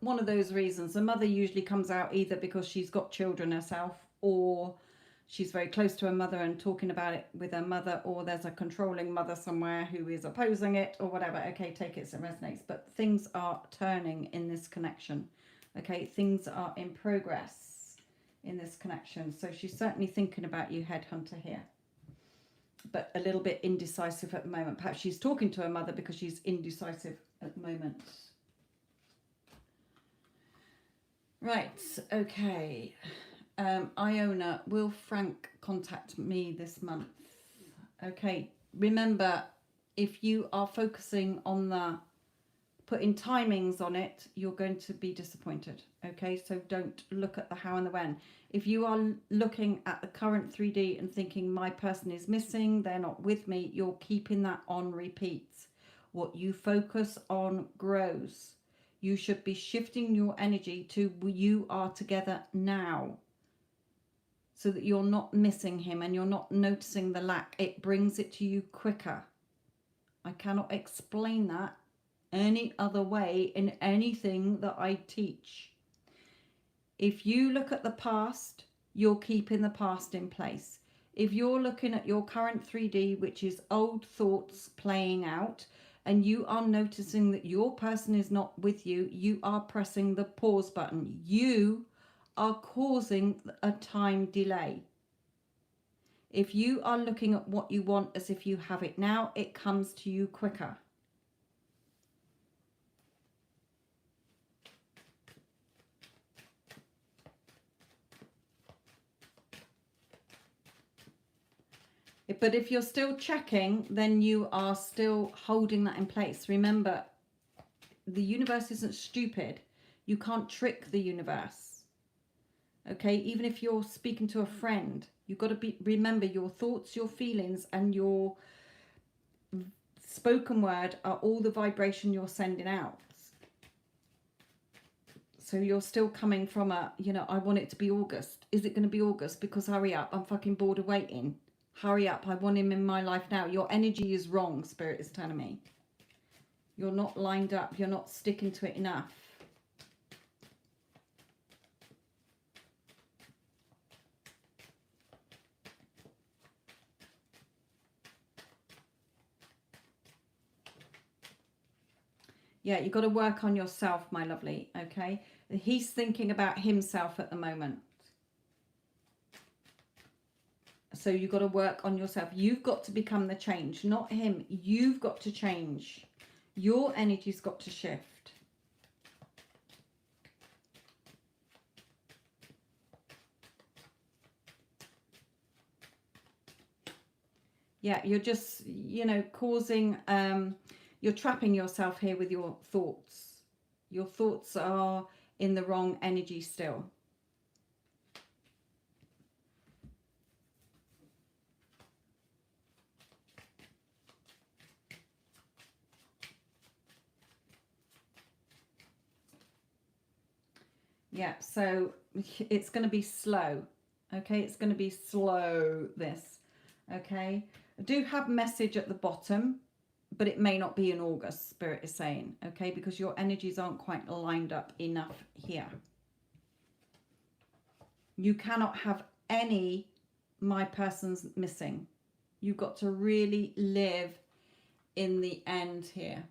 One of those reasons. The mother usually comes out either because she's got children herself, or she's very close to her mother and talking about it with her mother, or there's a controlling mother somewhere who is opposing it, or whatever. Okay, take it as it resonates. But things are turning in this connection. Okay, things are in progress in this connection. So she's certainly thinking about you, headhunter, here. But a little bit indecisive at the moment. Perhaps she's talking to her mother because she's indecisive at the moment. Right, okay. Iona, will Frank contact me this month? Okay, remember, if you are focusing on the putting timings on it, you're going to be disappointed. Okay, so don't look at the how and the when. If you are looking at the current 3D and thinking my person is missing, they're not with me, you're keeping that on repeat. What you focus on grows. You should be shifting your energy to you are together now, so that you're not missing him and you're not noticing the lack. It brings it to you quicker. I cannot explain that any other way in anything that I teach. If you look at the past, you're keeping the past in place. If you're looking at your current 3D, which is old thoughts playing out, and you are noticing that your person is not with you, you are pressing the pause button. You are causing a time delay. If you are looking at what you want as if you have it now, it comes to you quicker. But if you're still checking, then you are still holding that in place. Remember, the universe isn't stupid. You can't trick the universe. Okay, even if you're speaking to a friend, you've got to remember your thoughts, your feelings, and your spoken word are all the vibration you're sending out. So you're still coming from a, you know, I want it to be August. Is it going to be August? Because hurry up, I'm fucking bored of waiting. Hurry up, I want him in my life now. Your energy is wrong, Spirit is telling me. You're not lined up. You're not sticking to it enough. Yeah, you've got to work on yourself, my lovely, okay? He's thinking about himself at the moment. So you've got to work on yourself. You've got to become the change, not him. You've got to change. Your energy's got to shift. Yeah, you're just, you know, causing, you're trapping yourself here with your thoughts. Your thoughts are in the wrong energy still. Yeah, so it's going to be slow. Okay, it's going to be slow, this. Okay, I do have message at the bottom, but it may not be in August, Spirit is saying. Okay, because your energies aren't quite lined up enough here. You cannot have any my person's missing. You've got to really live in the end here.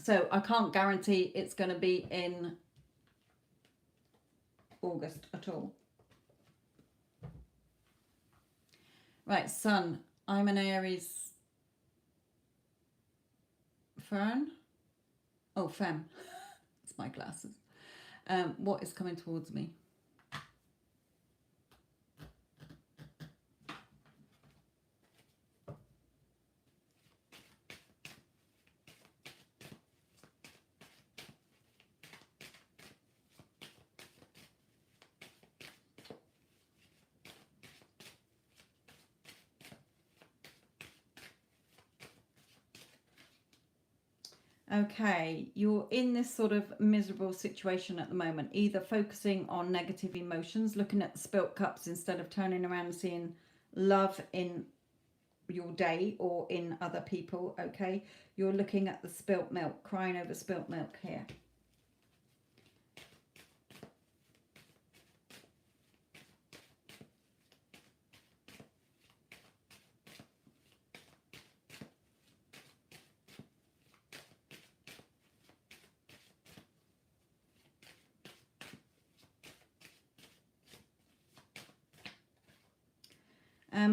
So I can't guarantee it's going to be in August at all. Right, Sun. I'm an Aries. Fern? Oh, Femme. It's my glasses. What is coming towards me? Okay, you're in this sort of miserable situation at the moment, either focusing on negative emotions, looking at the spilt cups instead of turning around and seeing love in your day or in other people. Okay, you're looking at the spilt milk, crying over spilt milk here.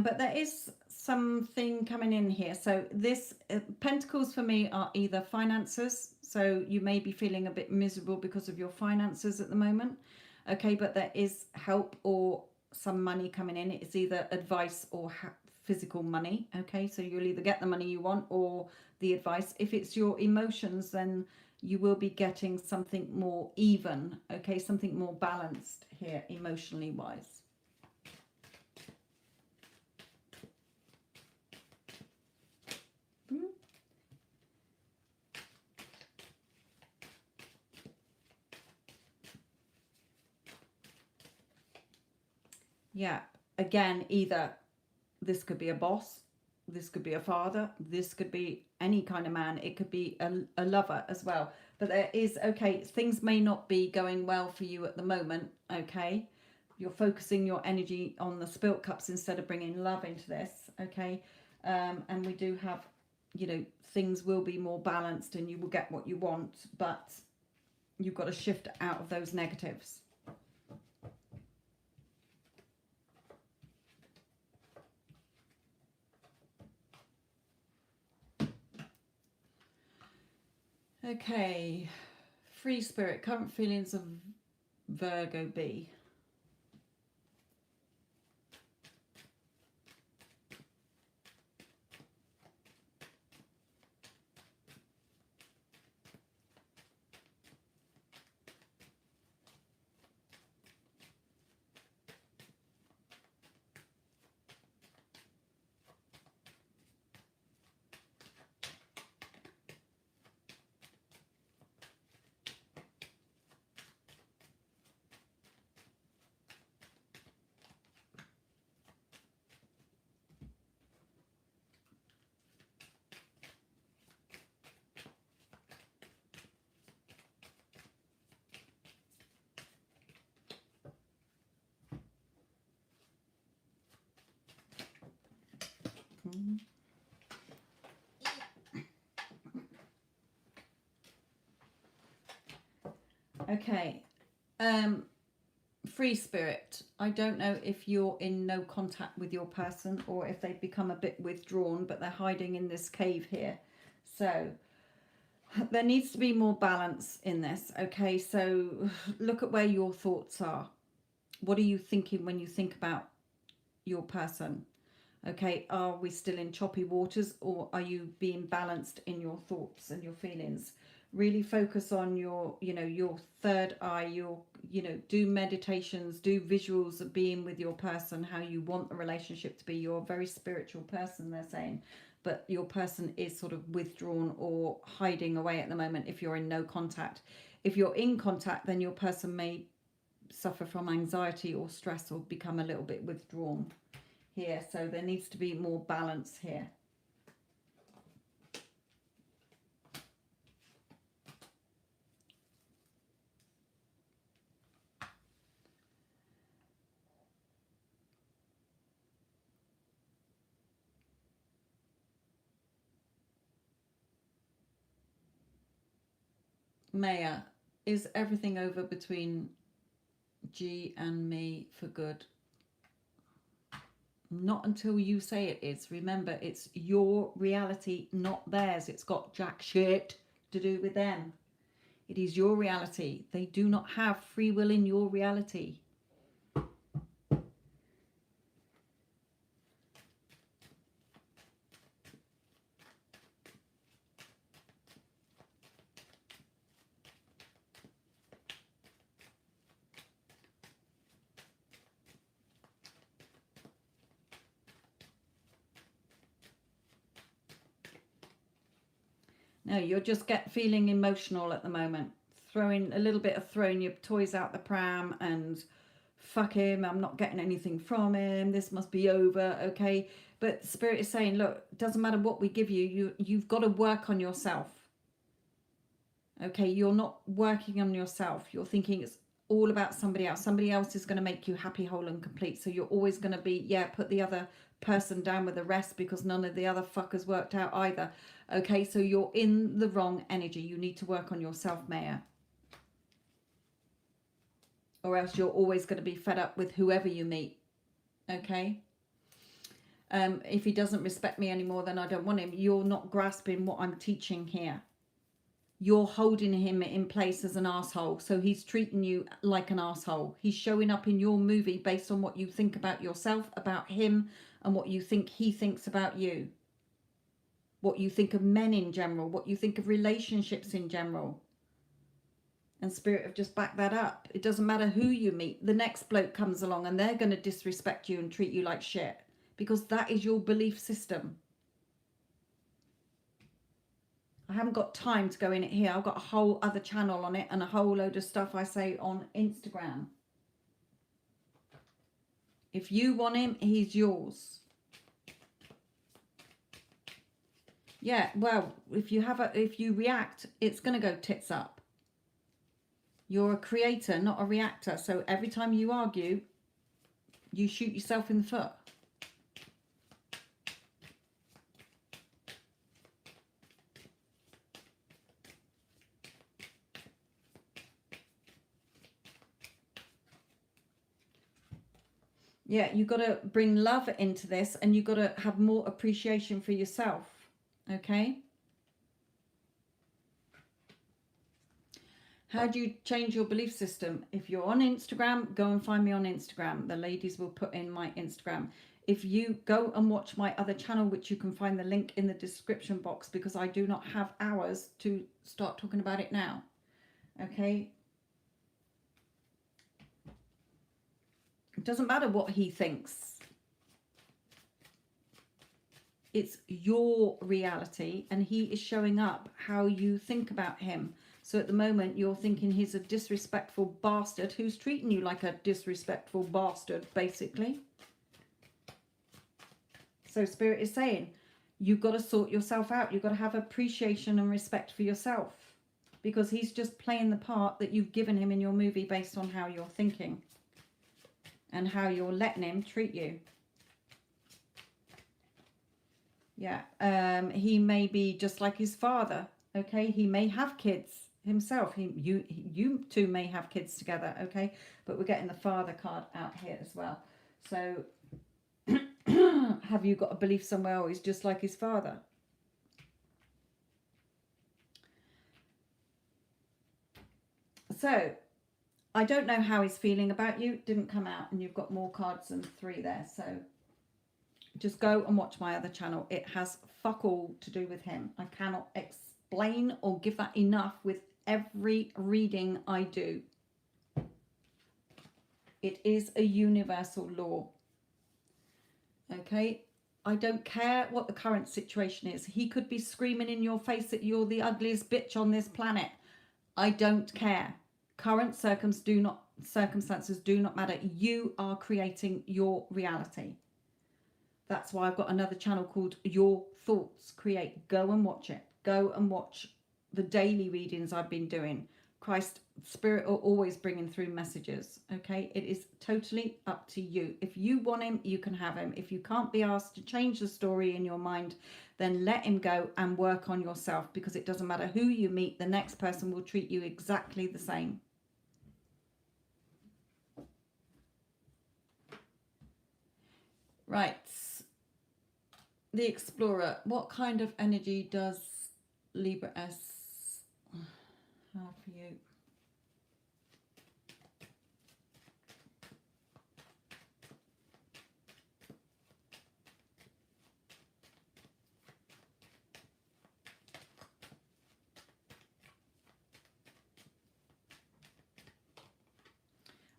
But there is something coming in here. So this pentacles for me are either finances. So you may be feeling a bit miserable because of your finances at the moment. Okay, but there is help or some money coming in. It's either advice or physical money. Okay, so you'll either get the money you want or the advice. If it's your emotions, then you will be getting something more even. Okay, something more balanced here emotionally wise. Yeah, again, either this could be a boss, this could be a father, this could be any kind of man, it could be a lover as well. But there is, okay, things may not be going well for you at the moment, okay? You're focusing your energy on the spilt cups instead of bringing love into this, okay? And we do have, you know, things will be more balanced and you will get what you want, but you've got to shift out of those negatives. Okay, free spirit, current feelings of Virgo B. Okay, free spirit. I don't know if you're in no contact with your person or if they've become a bit withdrawn, but they're hiding in this cave here. So there needs to be more balance in this. Okay, so look at where your thoughts are. What are you thinking when you think about your person? Okay, are we still in choppy waters, or are you being balanced in your thoughts and your feelings? Really focus on your, you know, your third eye, your, you know, do meditations, do visuals of being with your person, how you want the relationship to be. You're a very spiritual person, they're saying, but your person is sort of withdrawn or hiding away at the moment if you're in no contact. If you're in contact, then your person may suffer from anxiety or stress or become a little bit withdrawn here. So there needs to be more balance here. Maya, is everything over between G and me for good? Not until you say it is. Remember, it's your reality, not theirs. It's got jack shit to do with them. It is your reality. They do not have free will in your reality. No, you're just feeling emotional at the moment. Throwing a little bit of throwing your toys out the pram and fuck him, I'm not getting anything from him, this must be over, okay? But Spirit is saying, look, it doesn't matter what we give you, you've got to work on yourself. Okay, you're not working on yourself. You're thinking it's all about somebody else. Somebody else is going to make you happy, whole and complete. So you're always going to be, yeah, put the other person down with the rest because none of the other fuckers worked out either. Okay, so you're in the wrong energy. You need to work on yourself, Maya. Or else you're always going to be fed up with whoever you meet. Okay? If he doesn't respect me anymore, then I don't want him. You're not grasping what I'm teaching here. You're holding him in place as an asshole. So he's treating you like an asshole. He's showing up in your movie based on what you think about yourself, about him, and what you think he thinks about you. What you think of men in general, what you think of relationships in general. And Spirit have just backed that up. It doesn't matter who you meet. The next bloke comes along and they're going to disrespect you and treat you like shit. Because that is your belief system. I haven't got time to go in it here. I've got a whole other channel on it and a whole load of stuff I say on Instagram. If you want him, he's yours. Yeah, well, if you react, it's going to go tits up. You're a creator, not a reactor. So every time you argue, you shoot yourself in the foot. Yeah, you've got to bring love into this, and you've got to have more appreciation for yourself. Okay? How do you change your belief system? If you're on Instagram, go and find me on Instagram. The ladies will put in my Instagram. If you go and watch my other channel, which you can find the link in the description box, because I do not have hours to start talking about it now. Okay? It doesn't matter what he thinks. It's your reality, and he is showing up how you think about him. So at the moment, you're thinking he's a disrespectful bastard who's treating you like a disrespectful bastard, basically. So Spirit is saying, you've got to sort yourself out. You've got to have appreciation and respect for yourself, because he's just playing the part that you've given him in your movie based on how you're thinking and how you're letting him treat you. Yeah, he may be just like his father. Okay, he may have kids himself. You two may have kids together. Okay, but we're getting the father card out here as well. So, have you got a belief somewhere? Or he's just like his father. So, I don't know how he's feeling about you. Didn't come out, and you've got more cards than 3 there. So, just go and watch my other channel. It has fuck all to do with him. I cannot explain or give that enough with every reading I do. It is a universal law. Okay? I don't care what the current situation is. He could be screaming in your face that you're the ugliest bitch on this planet. I don't care. Current circumstances do not matter. You are creating your reality. That's why I've got another channel called Your Thoughts Create. Go and watch it. Go and watch the daily readings I've been doing. Christ, Spirit are always bringing through messages. Okay, it is totally up to you. If you want him, you can have him. If you can't be asked to change the story in your mind, then let him go and work on yourself, because it doesn't matter who you meet, the next person will treat you exactly the same. Right. The Explorer. What kind of energy does Libra S have for you?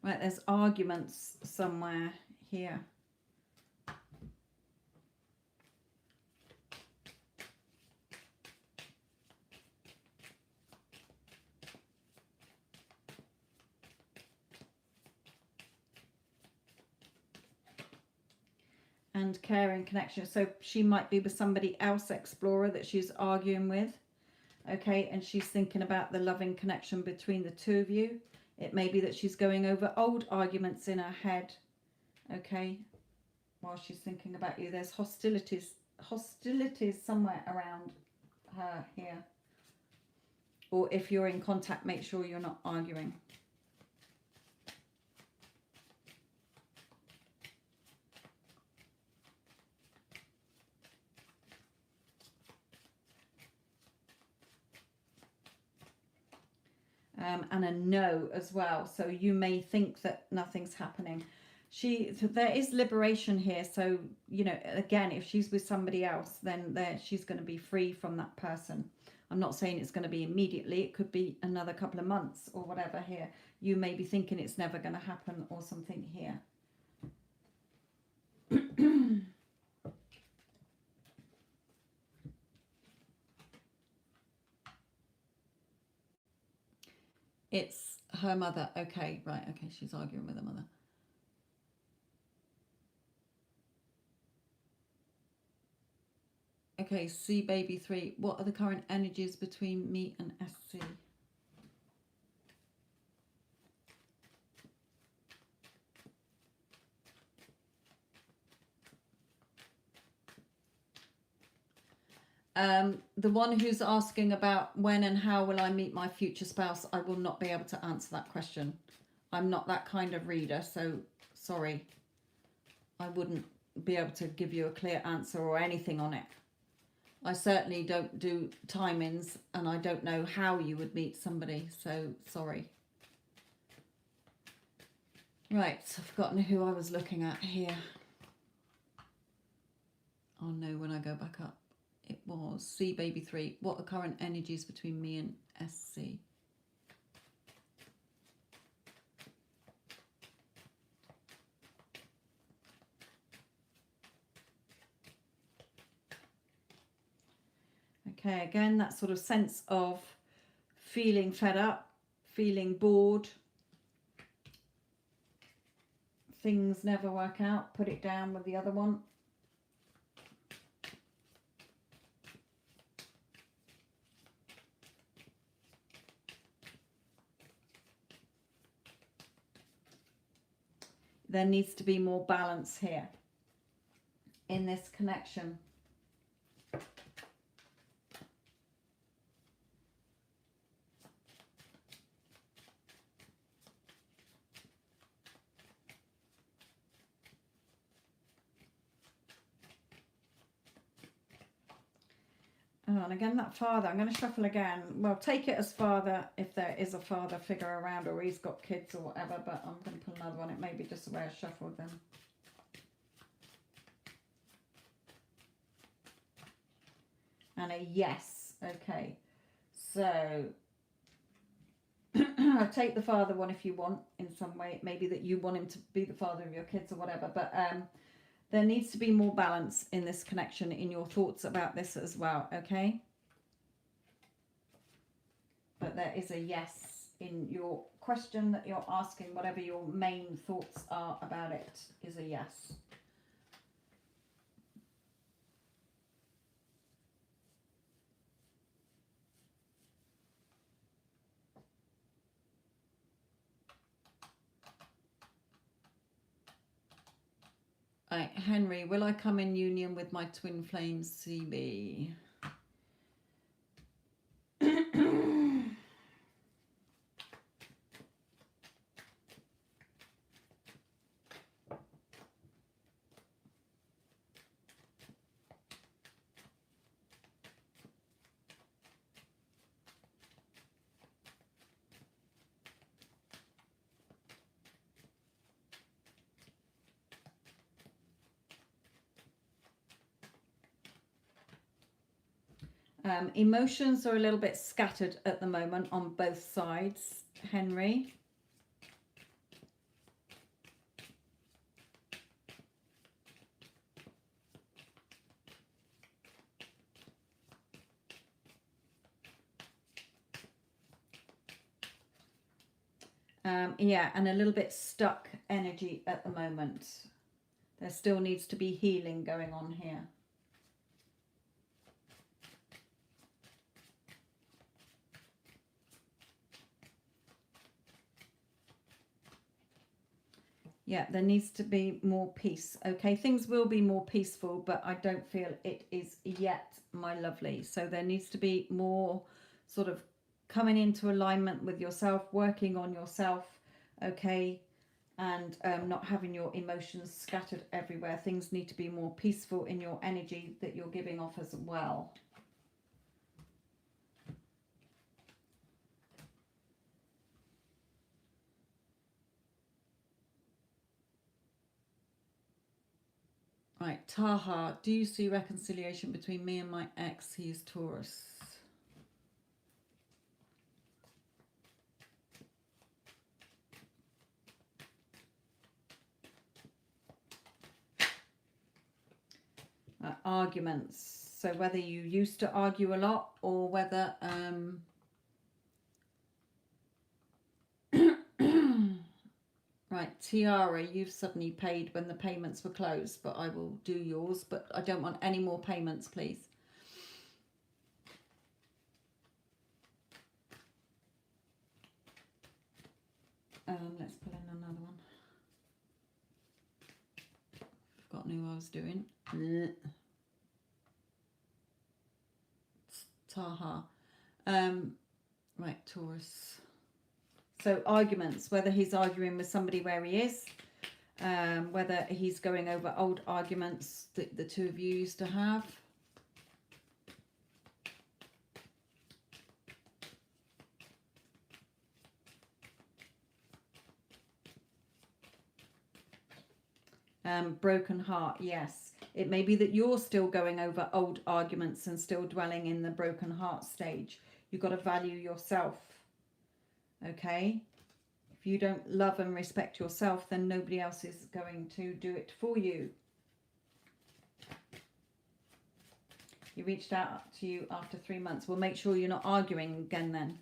Right, there's arguments somewhere here. And care and connection. So she might be with somebody else, Explorer, that she's arguing with. Okay, and she's thinking about the loving connection between the two of you. It may be that she's going over old arguments in her head. Okay, while she's thinking about you. There's hostilities somewhere around her here. Or if you're in contact, make sure you're not arguing. And a no as well. So you may think that nothing's happening. There is liberation here. So, you know, again, if she's with somebody else, then she's going to be free from that person. I'm not saying it's going to be immediately. It could be another couple of months or whatever here. You may be thinking it's never going to happen or something here. It's her mother. Okay, right. Okay, she's arguing with her mother. Okay, C baby 3. What are the current energies between me and SC? The one who's asking about when and how will I meet my future spouse, I will not be able to answer that question. I'm not that kind of reader, so sorry. I wouldn't be able to give you a clear answer or anything on it. I certainly don't do timings, and I don't know how you would meet somebody, so sorry. Right, I've forgotten who I was looking at here. I'll know when I go back up. It was C baby 3. What are current energies between me and SC? Okay, again, that sort of sense of feeling fed up, feeling bored. Things never work out. Put it down with the other one. There needs to be more balance here in this connection. Oh, and again, that father, I'm going to shuffle again. Well, take it as father if there is a father figure around or he's got kids or whatever, but I'm going to pull another one. It may be just the way I shuffled them. And a yes. Okay. So take the father one if you want in some way. Maybe that you want him to be the father of your kids or whatever, but there needs to be more balance in this connection, in your thoughts about this as well, okay? But there is a yes in your question that you're asking. Whatever your main thoughts are about it is a yes. Right, Henry, will I come in union with my twin flame CB? Emotions are a little bit scattered at the moment on both sides, Henry. Yeah, and a little bit stuck energy at the moment. There still needs to be healing going on here. Yeah, there needs to be more peace. Okay, things will be more peaceful, but I don't feel it is yet, my lovely. So there needs to be more sort of coming into alignment with yourself, working on yourself, okay, and not having your emotions scattered everywhere. Things need to be more peaceful in your energy that you're giving off as well. Right, Taha, do you see reconciliation between me and my ex? He is Taurus. Arguments. So whether you used to argue a lot or whether right, Tiara, you've suddenly paid when the payments were closed, but I will do yours, but I don't want any more payments, please. Let's pull in another one. Forgotten who I was doing. Taha. Right, Taurus. So arguments, whether he's arguing with somebody where he is, whether he's going over old arguments that the two of you used to have. Broken heart, yes. It may be that you're still going over old arguments and still dwelling in the broken heart stage. You've got to value yourself, okay? If you don't love and respect yourself, then nobody else is going to do it for you. He reached out to you after 3 months. Well, make sure you're not arguing again then.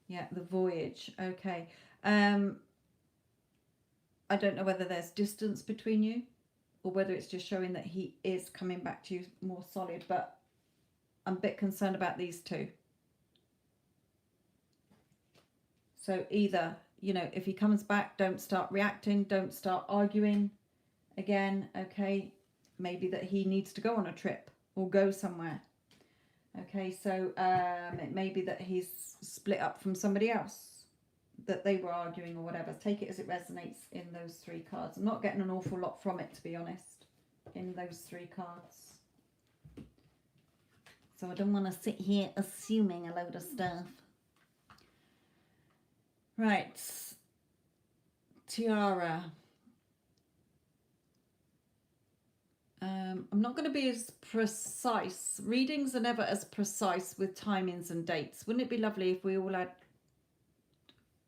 Yeah, the voyage. Okay. I don't know whether there's distance between you or whether it's just showing that he is coming back to you more solid, but I'm a bit concerned about these two. So either, you know, if he comes back, don't start reacting, don't start arguing again, okay? Maybe that he needs to go on a trip or go somewhere. Okay, so it may be that he's split up from somebody else, that they were arguing or whatever. Take it as it resonates in those 3 cards. I'm not getting an awful lot from it, to be honest, in those 3 cards. So I don't want to sit here assuming a load of stuff. Right. Tiara. I'm not going to be as precise. Readings are never as precise with timings and dates. Wouldn't it be lovely if we all had,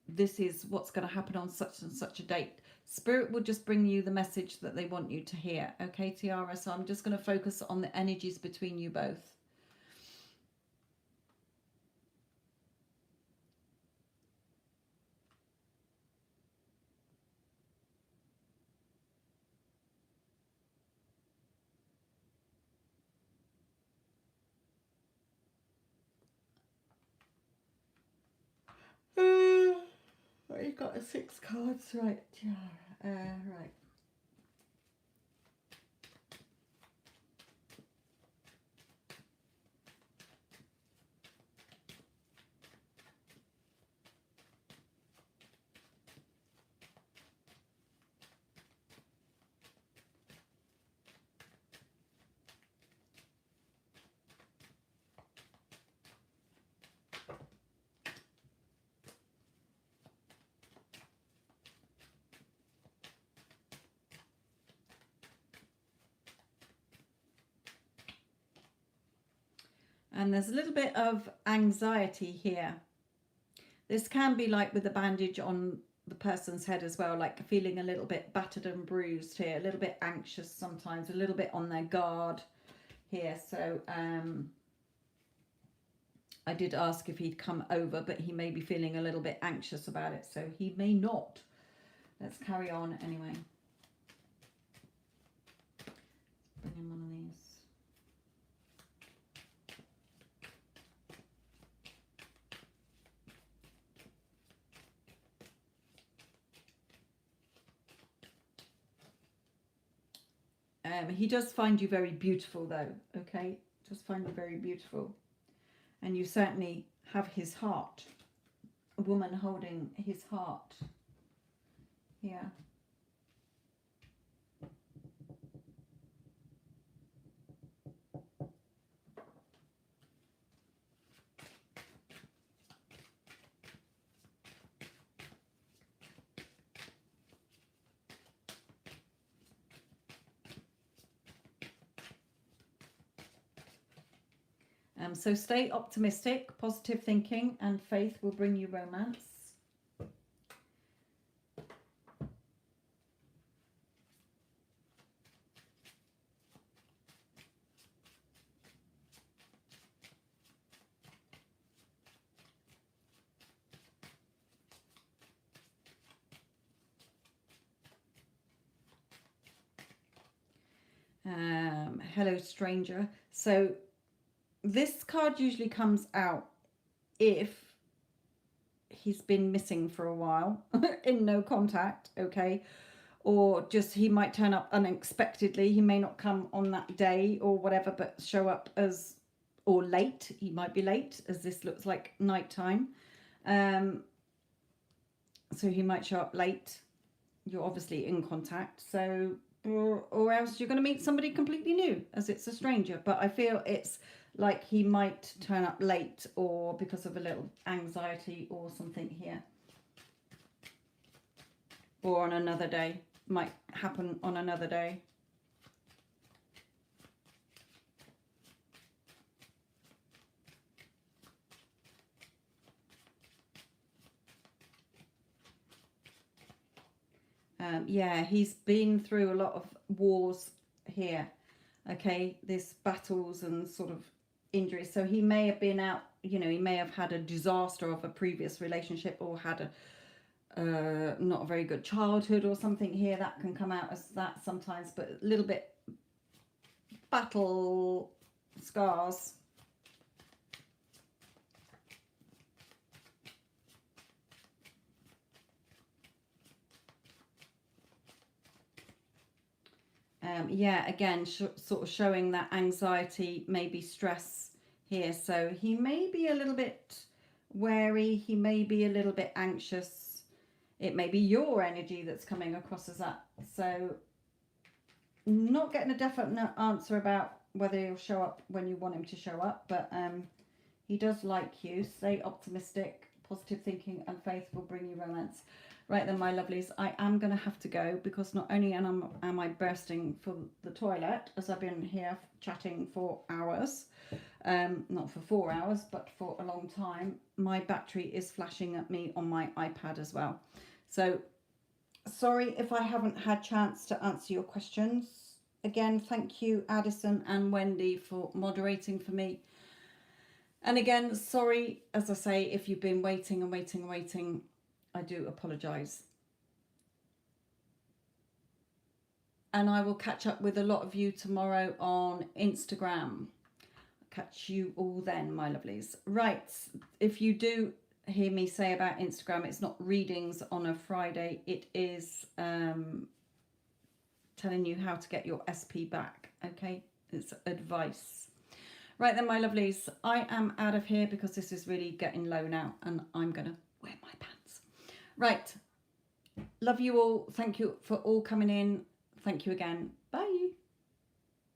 this is what's going to happen on such and such a date? Spirit will just bring you the message that they want you to hear. Okay, Tiara? So I'm just going to focus on the energies between you both. You've got 6 cards, right, Tiara? Right. And there's a little bit of anxiety here. This can be like with the bandage on the person's head as well, like feeling a little bit battered and bruised here, a little bit anxious sometimes, a little bit on their guard here. So I did ask if he'd come over, but he may be feeling a little bit anxious about it, so he may not. Let's carry on anyway. Bring in one of these. He does find you very beautiful though, okay? Does find you very beautiful. And you certainly have his heart. A woman holding his heart here. So stay optimistic, positive thinking, and faith will bring you romance. Hello, stranger. So this card usually comes out if he's been missing for a while in no contact, okay? Or just he might turn up unexpectedly. He may not come on that day or whatever, but show up as, or late. He might be late, as this looks like nighttime. So he might show up late. You're obviously in contact. So, or else you're going to meet somebody completely new, as it's a stranger. But I feel it's like he might turn up late, or because of a little anxiety or something here. Or on another day. Might happen on another day. Yeah, he's been through a lot of wars here. Okay, this battles and sort of injuries. So he may have been out, you know, he may have had a disaster of a previous relationship, or had a not a very good childhood or something here. That can come out as that sometimes, but a little bit battle scars. Yeah, again, sort of showing that anxiety, maybe stress here. So he may be a little bit wary. He may be a little bit anxious. It may be your energy that's coming across as that. So not getting a definite answer about whether he'll show up when you want him to show up, but he does like you. Stay optimistic. Positive thinking and faith will bring you romance. Right then, my lovelies, I am going to have to go, because not only am I bursting for the toilet, as I've been here chatting for hours, not for 4 hours, but for a long time, my battery is flashing at me on my iPad as well. So sorry if I haven't had chance to answer your questions. Again, thank you, Addison and Wendy, for moderating for me. And again, sorry, as I say, if you've been waiting and waiting and waiting. I do apologise. And I will catch up with a lot of you tomorrow on Instagram. Catch you all then, my lovelies. Right, if you do hear me say about Instagram, it's not readings on a Friday. It is telling you how to get your SP back, okay? It's advice. Right then, my lovelies, I am out of here because this is really getting low now, and I'm going to wear my pants. Right. Love you all. Thank you for all coming in. Thank you again. Bye.